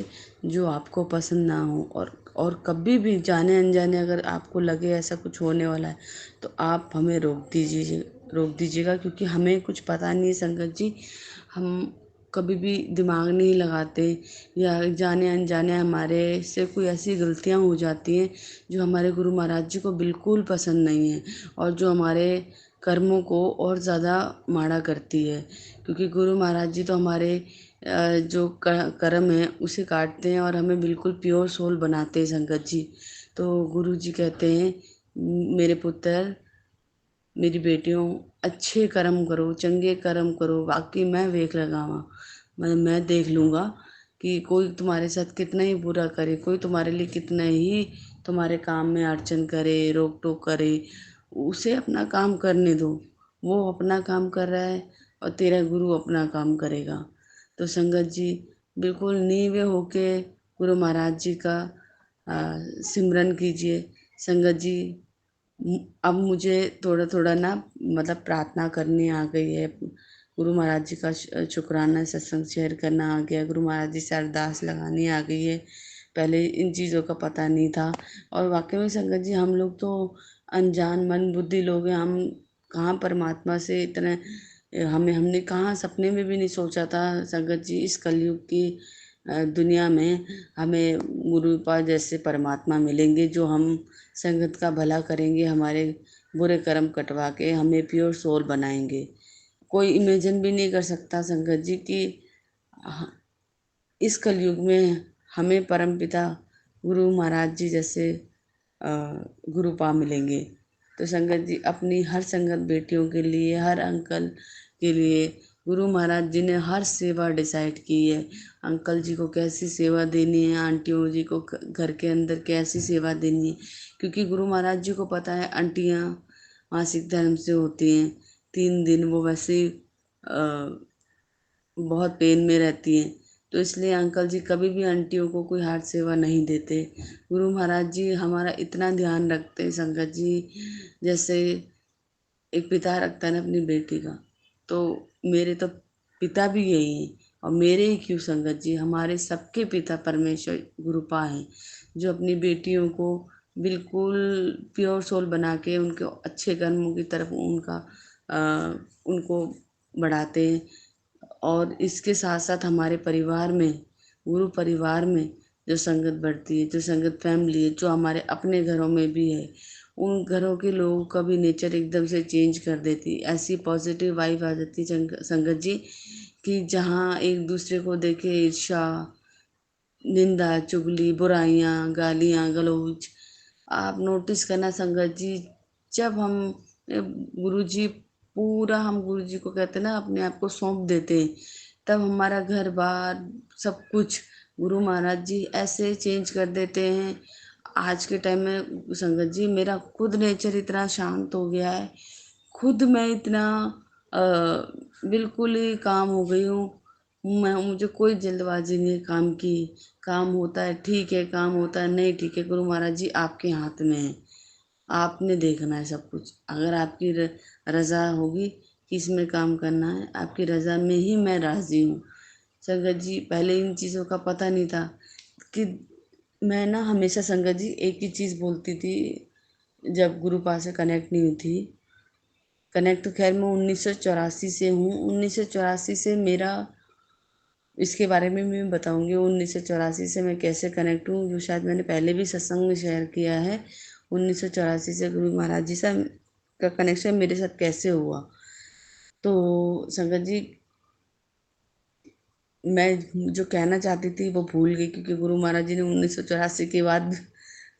जो आपको पसंद ना हो। और कभी भी जाने अनजाने अगर आपको लगे ऐसा कुछ होने वाला है तो आप हमें रोक दीजिएगा, क्योंकि हमें कुछ पता नहीं है संगत जी। हम कभी भी दिमाग नहीं लगाते, या जाने अनजाने हमारे से कोई ऐसी गलतियाँ हो जाती हैं जो हमारे गुरु महाराज जी को बिल्कुल पसंद नहीं है, और जो हमारे कर्मों को और ज़्यादा माड़ा करती है। क्योंकि गुरु महाराज जी तो हमारे जो कर्म है उसे काटते हैं और हमें बिल्कुल प्योर सोल बनाते हैं संगत जी। तो गुरु जी कहते हैं, मेरे पुत्र, मेरी बेटियों, अच्छे कर्म करो, चंगे कर्म करो, बाकी मैं वेख लगावा, मैं देख लूँगा कि कोई तुम्हारे साथ कितना ही बुरा करे, कोई तुम्हारे लिए कितना ही तुम्हारे काम में अड़चन करे, रोक टोक करे, उसे अपना काम करने दो। वो अपना काम कर रहा है और तेरा गुरु अपना काम करेगा। तो संगत जी, बिल्कुल नीवे होके गुरु महाराज जी का सिमरन कीजिए। संगत जी, अब मुझे थोड़ा थोड़ा ना मतलब प्रार्थना करनी आ गई है, गुरु महाराज जी का शुक्राना सत्संग शेयर करना आ गया, गुरु महाराज जी से अरदास लगानी आ गई है। पहले इन चीज़ों का पता नहीं था, और वाकई में संगत जी हम लोग तो अनजान मन बुद्धि लोग हैं। हम कहाँ परमात्मा से इतने, हमने कहाँ सपने में भी नहीं सोचा था संगत जी, इस कलयुग की दुनिया में हमें गुरुपा जैसे परमात्मा मिलेंगे जो हम संगत का भला करेंगे, हमारे बुरे कर्म कटवा के हमें प्योर सोल बनाएंगे। कोई इमेजिन भी नहीं कर सकता संगत जी कि ह- इस कलयुग में हमें परमपिता गुरु महाराज जी जैसे अ, गुरुपा मिलेंगे। तो संगत जी, अपनी हर संगत बेटियों के लिए, हर अंकल के लिए गुरु महाराज जी ने हर सेवा डिसाइड की है। अंकल जी को कैसी सेवा देनी है, आंटियों जी को घर के अंदर कैसी सेवा देनी है, क्योंकि गुरु महाराज जी को पता है आंटियाँ मासिक धर्म से होती हैं, 3 दिन वो वैसे ही बहुत पेन में रहती हैं। तो इसलिए अंकल जी कभी भी आंटियों को कोई हाथ सेवा नहीं देते। गुरु महाराज जी हमारा इतना ध्यान रखते हैं संगत जी, जैसे एक पिता रखता है ना अपनी बेटी का। तो मेरे तो पिता भी यही हैं, और मेरे ही क्यों संगत जी, हमारे सबके पिता परमेश्वर गुरुपा हैं, जो अपनी बेटियों को बिल्कुल प्योर सोल बना के उनके अच्छे कर्मों की तरफ उनको बढ़ाते हैं। और इसके साथ साथ हमारे परिवार में, गुरु परिवार में जो संगत बढ़ती है, जो संगत फैमिली है, जो हमारे अपने घरों में भी है, उन घरों के लोगों का भी नेचर एकदम से चेंज कर देती, ऐसी पॉजिटिव वाइब आ जाती संगत जी, कि जहाँ एक दूसरे को देखे ईर्ष्या, निंदा, चुगली, बुराइयाँ, गालियाँ गलौज, आप नोटिस करना संगत जी, जब हम गुरु जी पूरा, हम गुरु जी को कहते हैं ना अपने आप को सौंप देते हैं, तब हमारा घर बार सब कुछ गुरु महाराज जी ऐसे चेंज कर देते हैं। आज के टाइम में संगत जी मेरा खुद नेचर इतना शांत हो गया है, खुद मैं इतना अ, बिल्कुल ही काम हो गई हूँ। मुझे कोई जल्दबाजी नहीं है काम की। काम होता है ठीक है, काम होता है नहीं ठीक है, गुरु महाराज जी आपके हाथ में है, आपने देखना है सब कुछ। अगर आपकी रज़ा होगी कि इसमें काम करना है, आपकी रज़ा में ही मैं राज़ी हूँ। संगत जी, पहले इन चीज़ों का पता नहीं था कि मैं ना हमेशा संगत जी एक ही चीज़ बोलती थी, जब गुरु पास से कनेक्ट नहीं हुई थी। कनेक्ट तो खैर मैं 1984 से हूँ, 1984 से मेरा, इसके बारे में भी मैं बताऊंगी 1984 से मैं कैसे कनेक्ट हूँ, जो शायद मैंने पहले भी सत्संग में शेयर किया है। 1984 से गुरु महाराज जी से का कनेक्शन मेरे साथ कैसे हुआ। तो संगत जी, मैं जो कहना चाहती थी वो भूल गई, क्योंकि गुरु महाराज जी ने 1984 के बाद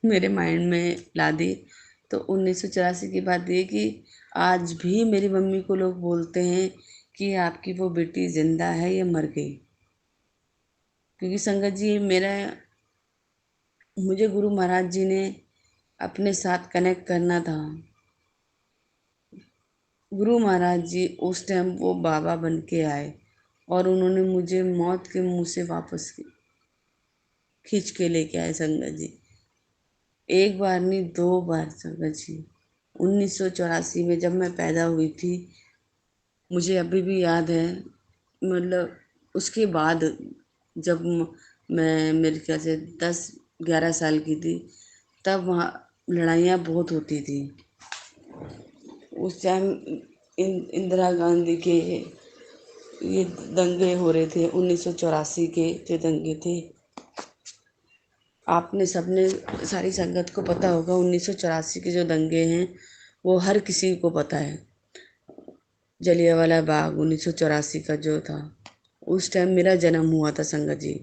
मेरे माइंड में ला दी। तो 1984 की बात ये कि आज भी मेरी मम्मी को लोग बोलते हैं कि आपकी वो बेटी जिंदा है या मर गई। क्योंकि संगत जी, मुझे गुरु महाराज जी ने अपने साथ कनेक्ट करना था। गुरु महाराज जी उस टाइम वो बाबा बन के आए, और उन्होंने मुझे मौत के मुंह से वापस खींच के लेके आए संगत जी। एक बार नहीं, 2 बार संगत जी। 1984 में जब मैं पैदा हुई थी, मुझे अभी भी याद है, मतलब उसके बाद जब मैं मेरे ख्याल से 10-11 साल की थी, तब वहाँ लड़ाइयाँ बहुत होती थी। उस टाइम इंदिरा गांधी के ये दंगे हो रहे थे 1984 के जो दंगे थे, आपने सबने सारी संगत को पता होगा 1984 के जो दंगे हैं वो हर किसी को पता है। जलियांवाला बाग 1984 का जो था, उस टाइम मेरा जन्म हुआ था संगत जी।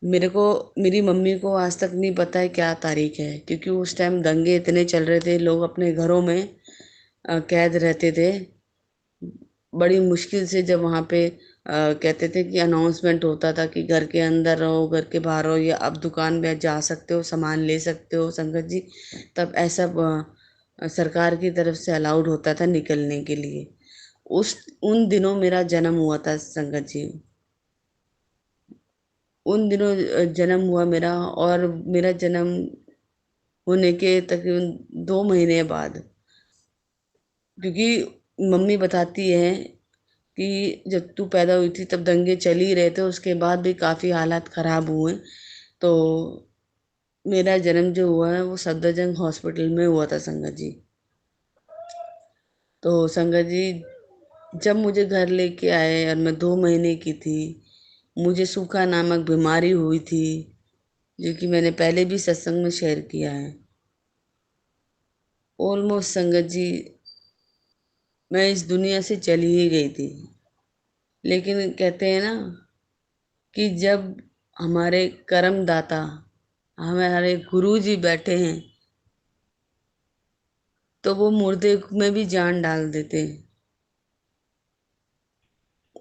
मेरे को, मेरी मम्मी को आज तक नहीं पता है क्या तारीख है, क्योंकि उस टाइम दंगे इतने चल रहे थे, लोग अपने घरों में कैद रहते थे। बड़ी मुश्किल से जब वहाँ पे कहते थे कि अनाउंसमेंट होता था कि घर के अंदर रहो, घर के बाहर रहो, या अब दुकान में जा सकते हो, सामान ले सकते हो संगत जी, तब ऐसा सरकार की तरफ से अलाउड होता था निकलने के लिए। उन दिनों मेरा जन्म हुआ था संगत जी। उन दिनों जन्म हुआ मेरा, और मेरा जन्म होने के तकरीबन 2 महीने बाद, क्योंकि मम्मी बताती है कि जब तू पैदा हुई थी तब दंगे चल ही रहे थे, उसके बाद भी काफ़ी हालात ख़राब हुए। तो मेरा जन्म जो हुआ है वो सफदरजंग हॉस्पिटल में हुआ था संगत जी। तो संगत जी, जब मुझे घर लेके आए और मैं 2 महीने की थी, मुझे सूखा नामक बीमारी हुई थी, जो कि मैंने पहले भी सत्संग में शेयर किया है। ऑलमोस्ट संगत जी, मैं इस दुनिया से चली ही गई थी। लेकिन कहते हैं ना कि जब हमारे कर्म दाता, हमारे गुरु जी बैठे हैं, तो वो मुर्दे में भी जान डाल देते हैं।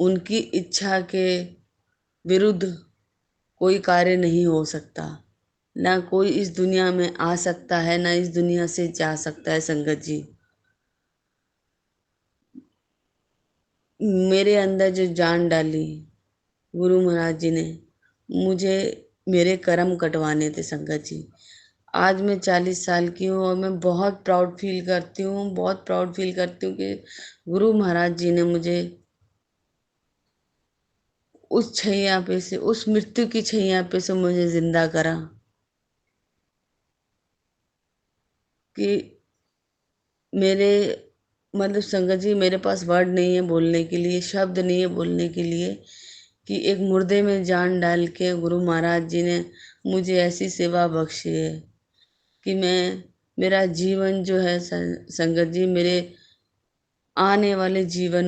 उनकी इच्छा के विरुद्ध कोई कार्य नहीं हो सकता। ना कोई इस दुनिया में आ सकता है, ना इस दुनिया से जा सकता है संगत जी। मेरे अंदर जो जान डाली गुरु महाराज जी ने, मुझे मेरे कर्म कटवाने थे संगत जी। आज मैं 40 साल की हूँ और मैं बहुत प्राउड फील करती हूँ, बहुत प्राउड फील करती हूँ कि गुरु महाराज जी ने मुझे उस छैया पे से, उस मृत्यु की छैया पे से मुझे जिंदा करा। कि मेरे, मतलब संगत जी, मेरे पास वर्ड नहीं है बोलने के लिए, शब्द नहीं है बोलने के लिए, कि एक मुर्दे में जान डाल के गुरु महाराज जी ने मुझे ऐसी सेवा बख्शी है कि मैं, मेरा जीवन जो है संगत जी, मेरे आने वाले जीवन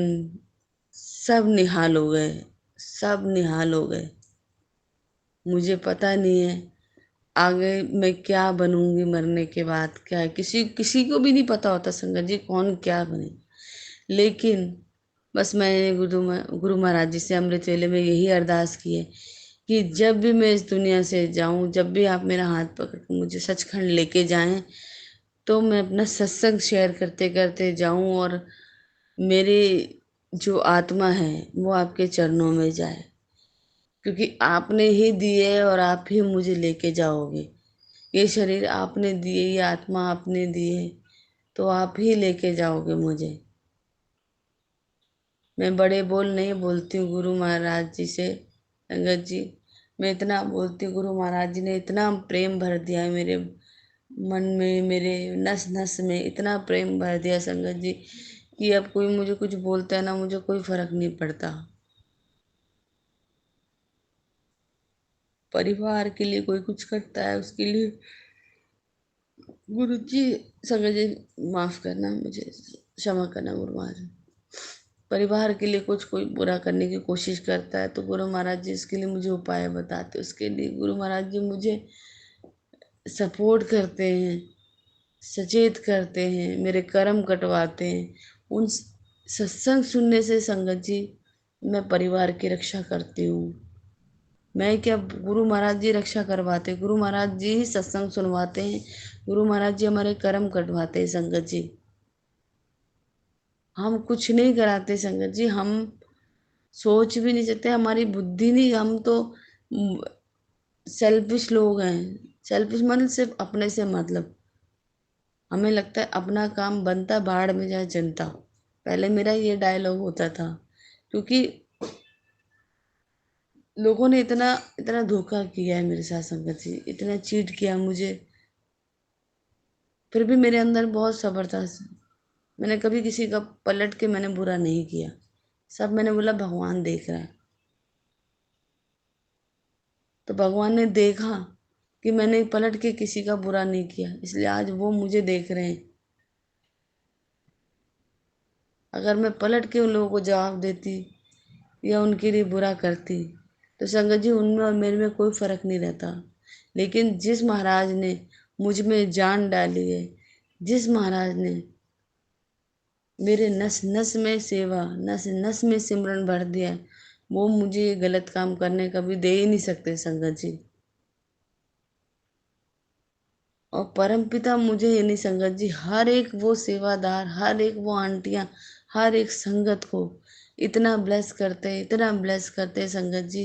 सब निहाल हो गए, सब निहाल हो गए। मुझे पता नहीं है आगे मैं क्या बनूंगी, मरने के बाद क्या है, किसी किसी को भी नहीं पता होता संगत जी कौन क्या बने। लेकिन बस मैंने गुरु महाराज जी से अमृत वेले में यही अरदास की है कि जब भी मैं इस दुनिया से जाऊं, जब भी आप मेरा हाथ पकड़ के मुझे सचखंड लेके जाएं, तो मैं अपना सत्संग शेयर करते करते जाऊं, और मेरी जो आत्मा है वो आपके चरणों में जाए, क्योंकि आपने ही दिए और आप ही मुझे लेके जाओगे। ये शरीर आपने दिए, ये आत्मा आपने दी है, तो आप ही लेके जाओगे मुझे। मैं बड़े बोल नहीं बोलती हूँ गुरु महाराज जी से संगत जी, मैं इतना बोलती हूँ, गुरु महाराज जी ने इतना प्रेम भर दिया है मेरे मन में, मेरे नस नस में इतना प्रेम भर दिया संगत जी, कि अब कोई मुझे कुछ बोलता है ना, मुझे कोई फर्क नहीं पड़ता। परिवार के लिए कोई कुछ करता है, उसके लिए गुरु जी, संगत जी माफ करना, मुझे क्षमा करना गुरु महाराज। परिवार के लिए कुछ कोई बुरा करने की कोशिश करता है तो गुरु महाराज जी इसके लिए मुझे उपाय बताते, उसके लिए गुरु महाराज जी मुझे सपोर्ट करते हैं, सचेत करते हैं, मेरे कर्म कटवाते हैं। उन सत्संग सुनने से संगत जी मैं परिवार की रक्षा करती हूँ। मैं क्या, गुरु महाराज जी रक्षा करवाते, गुरु महाराज जी ही सत्संग सुनवाते हैं, गुरु महाराज जी हमारे कर्म कटवाते हैं संगत जी। हम कुछ नहीं कराते संगत जी, हम सोच भी नहीं सकते, हमारी बुद्धि नहीं, हम तो सेल्फिश लोग हैं। सेल्फिश मतलब सिर्फ अपने से मतलब, हमें लगता है अपना काम बनता, बाहर में जाए जनता। पहले मेरा ये डायलॉग होता था, क्योंकि लोगों ने इतना इतना धोखा किया है मेरे साथ संगत जी, इतना चीट किया मुझे, फिर भी मेरे अंदर बहुत सब्र था। मैंने कभी किसी का पलट के मैंने बुरा नहीं किया, सब मैंने बोला भगवान देख रहा है। तो भगवान ने देखा कि मैंने पलट के किसी का बुरा नहीं किया, इसलिए आज वो मुझे देख रहे हैं। अगर मैं पलट के उन लोगों को जवाब देती या उनके लिए बुरा करती तो संगत जी उनमें और मेरे में कोई फर्क नहीं रहता। लेकिन जिस महाराज ने मुझ में जान डाली है, जिस महाराज ने मेरे नस नस में सेवा, नस नस में सिमरन भर दिया है, वो मुझे ये गलत काम करने कभी दे ही नहीं सकते संगत जी। और परमपिता मुझे ये नहीं संगत जी, हर एक वो सेवादार, हर एक वो आंटियां, हर एक संगत को इतना ब्लेस करते हैं, इतना ब्लेस करते हैं संगत जी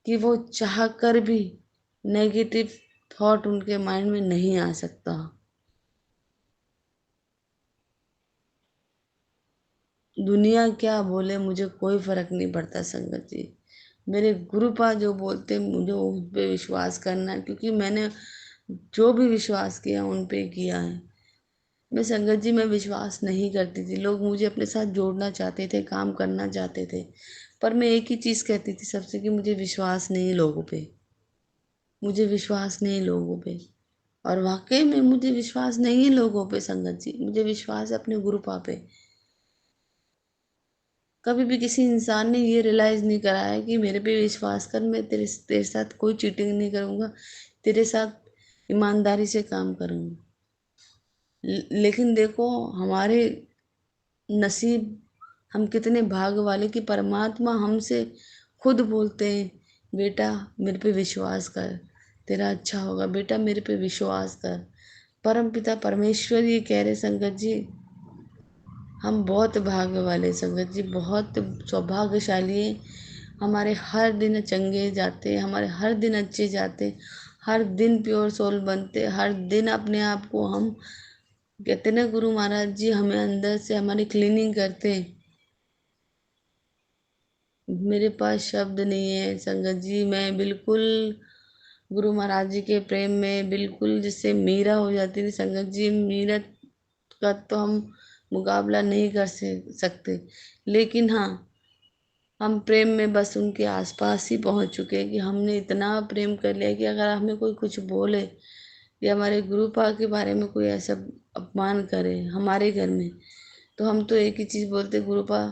कि वो चाह कर भी नेगेटिव थॉट उनके माइंड में नहीं आ सकता। दुनिया क्या बोले मुझे कोई फर्क नहीं पड़ता संगत जी। मेरे गुरुपा जो बोलते मुझे उन पे विश्वास करना है, क्योंकि मैंने जो भी विश्वास किया उन पे किया है। मैं संगत जी मैं विश्वास नहीं करती थी, लोग मुझे अपने साथ जोड़ना चाहते थे, काम करना चाहते थे, पर मैं एक ही चीज़ कहती थी सबसे कि मुझे विश्वास नहीं लोगों पे, मुझे विश्वास नहीं लोगों पे। और वाकई में मुझे विश्वास नहीं है लोगों पे संगत जी, मुझे विश्वास है अपने गुरुपा पे। कभी भी किसी इंसान ने ये रियलाइज़ नहीं कराया कि मेरे पे विश्वास कर, मैं तेरे तेरे साथ कोई चीटिंग नहीं करूँगा, तेरे साथ ईमानदारी से काम करूँगा। लेकिन देखो हमारे नसीब, हम कितने भाग वाले कि परमात्मा हमसे खुद बोलते हैं, बेटा मेरे पे विश्वास कर, तेरा अच्छा होगा, बेटा मेरे पे विश्वास कर। परमपिता परमेश्वर ये कह रहे संगत जी, हम बहुत भाग्य वाले संगत जी, बहुत सौभाग्यशाली हैं। हमारे हर दिन चंगे जाते, हमारे हर दिन अच्छे जाते, हर दिन प्योर सोल बनते, हर दिन अपने आप को हम कहते ना गुरु महाराज जी हमें अंदर से हमारी क्लीनिंग करते हैं। मेरे पास शब्द नहीं है संगत जी, मैं बिल्कुल गुरु महाराज जी के प्रेम में बिल्कुल जिससे मीरा हो जाती थी संगत जी, मीरा का तो हम मुकाबला नहीं कर सकते। लेकिन हाँ, हम प्रेम में बस उनके आसपास ही पहुंच चुके हैं कि हमने इतना प्रेम कर लिया कि अगर हमें कोई कुछ बोले या हमारे गुरुपा के बारे में कोई ऐसा अपमान करे हमारे घर में, तो हम तो एक ही चीज़ बोलते गुरुपा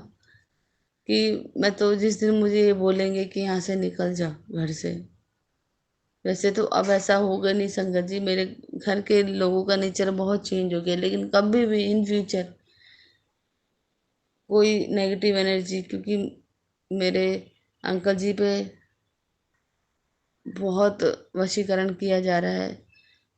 कि मैं तो जिस दिन मुझे ये बोलेंगे कि यहाँ से निकल जा घर से। वैसे तो अब ऐसा होगा नहीं संगत जी, मेरे घर के लोगों का नेचर बहुत चेंज हो गया, लेकिन कभी भी इन फ्यूचर कोई नेगेटिव एनर्जी, क्योंकि मेरे अंकल जी पे बहुत वशीकरण किया जा रहा है,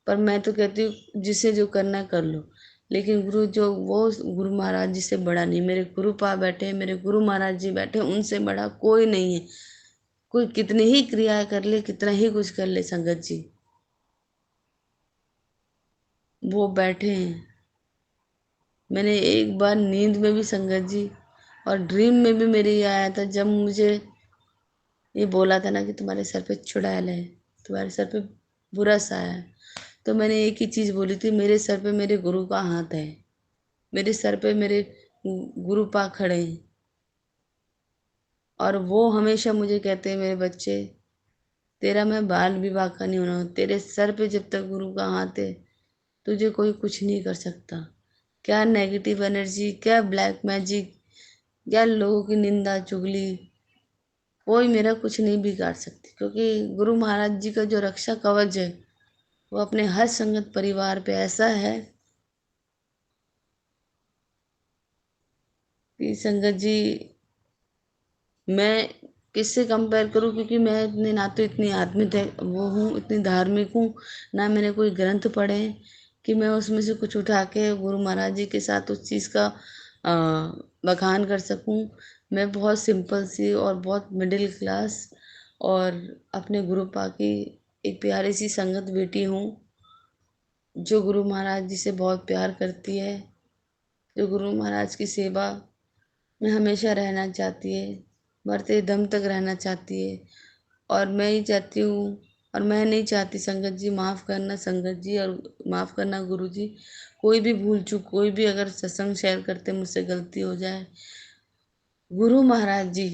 पर मैं तो कहती हूँ जिसे जो करना है कर लो, लेकिन गुरु जो वो गुरु महाराज जी से बड़ा नहीं, मेरे गुरु पा बैठे, मेरे गुरु महाराज जी बैठे, उनसे बड़ा कोई नहीं है। कोई कितनी ही क्रियाएं कर ले, कितना ही कुछ कर ले संगत जी, वो बैठे हैं। मैंने एक बार नींद में भी संगत जी और ड्रीम में भी मेरे ये आया था, जब मुझे ये बोला था ना कि तुम्हारे सर पे चुड़ैल है, तुम्हारे सर पे बुरा साया है, तो मैंने एक ही चीज़ बोली थी, मेरे सर पे मेरे गुरु का हाथ है, मेरे सर पे मेरे गुरु पा खड़े हैं। और वो हमेशा मुझे कहते हैं, मेरे बच्चे तेरा मैं बाल विवाह का नहीं होना, तेरे सर पे जब तक गुरु का हाथ है तुझे कोई कुछ नहीं कर सकता। क्या नेगेटिव एनर्जी, क्या ब्लैक मैजिक, क्या लोगों की निंदा चुगली, कोई मेरा कुछ नहीं बिगाड़ सकती, क्योंकि गुरु महाराज जी का जो रक्षा कवच है वो अपने हर संगत परिवार पे ऐसा है कि संगत जी मैं किससे कंपेयर करूं, क्योंकि मैं इतने ना तो इतनी आत्मिक है वो हूँ, इतनी धार्मिक हूँ, ना मैंने कोई ग्रंथ पढ़े हैं कि मैं उसमें से कुछ उठा के गुरु महाराज जी के साथ उस चीज़ का बखान कर सकूं। मैं बहुत सिंपल सी और बहुत मिडिल क्लास और अपने गुरु पा की एक प्यारी सी संगत बेटी हूँ, जो गुरु महाराज जी से बहुत प्यार करती है, जो गुरु महाराज की सेवा में हमेशा रहना चाहती है, मरते दम तक रहना चाहती है। और मैं ही चाहती हूँ, और मैं नहीं चाहती संगत जी, माफ़ करना संगत जी और माफ़ करना गुरु जी, कोई भी भूल चूक, कोई भी अगर सत्संग शेयर करते मुझसे गलती हो जाए गुरु महाराज जी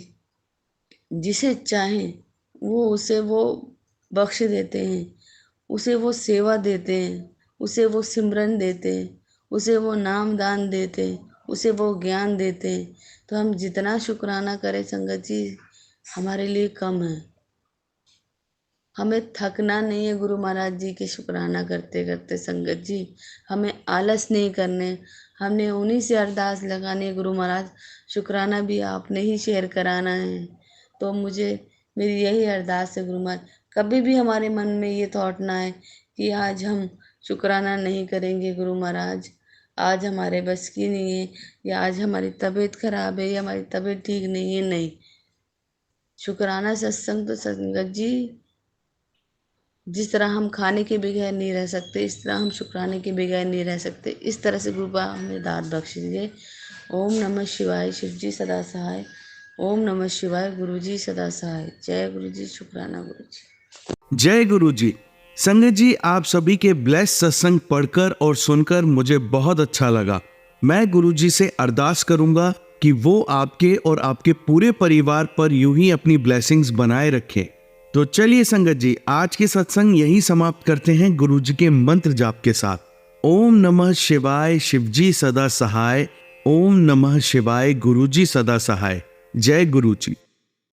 जिसे चाहें उसे वो बख्श देते हैं, उसे वो सेवा देते हैं, उसे वो सिमरन देते हैं, उसे वो नाम दान देते हैं, उसे वो ज्ञान देते हैं। तो हम जितना शुक्राना करें संगत जी हमारे लिए कम है। हमें थकना नहीं है गुरु महाराज जी के शुक्राना करते करते संगत जी। हमें आलस नहीं करने, हमने उन्हीं से अरदास लगानी है गुरु महाराज। शुक्राना भी आपने ही शेयर कराना है। तो मेरी यही अरदास है गुरु महाराज, कभी भी हमारे मन में ये थॉट ना आए कि आज हम शुक्राना नहीं करेंगे गुरु महाराज, आज हमारे बस की नहीं है, या आज हमारी तबीयत खराब है, या हमारी तबीयत ठीक नहीं है। नहीं, शुक्राना सत्संग तो संगत जी जिस तरह हम खाने के बगैर नहीं रह सकते, इस तरह हम शुक्राने के बगैर नहीं रह सकते। इस तरह से गुरुबा हमें दात बख्श दीजिए। ओम नमः शिवाय, शिव जी सदा सहाय। ओम नमः शिवाय, गुरु जी सदा सहाय। जय गुरु जी, शुक्राना गुरु जी। जय गुरु जी। संगत जी, आप सभी के ब्लेस सत्संग पढ़कर और सुनकर मुझे बहुत अच्छा लगा। मैं गुरु जी से अरदास करूंगा कि वो आपके और आपके पूरे परिवार पर यूं ही अपनी ब्लेसिंग्स बनाए रखें। तो चलिए संगत जी, आज के सत्संग यही समाप्त करते हैं गुरु जी के मंत्र जाप के साथ। ओम नमः शिवाय, शिव जी सदा सहाय। ओम नमः शिवाय, गुरु जी सदा सहाय। जय गुरु जी।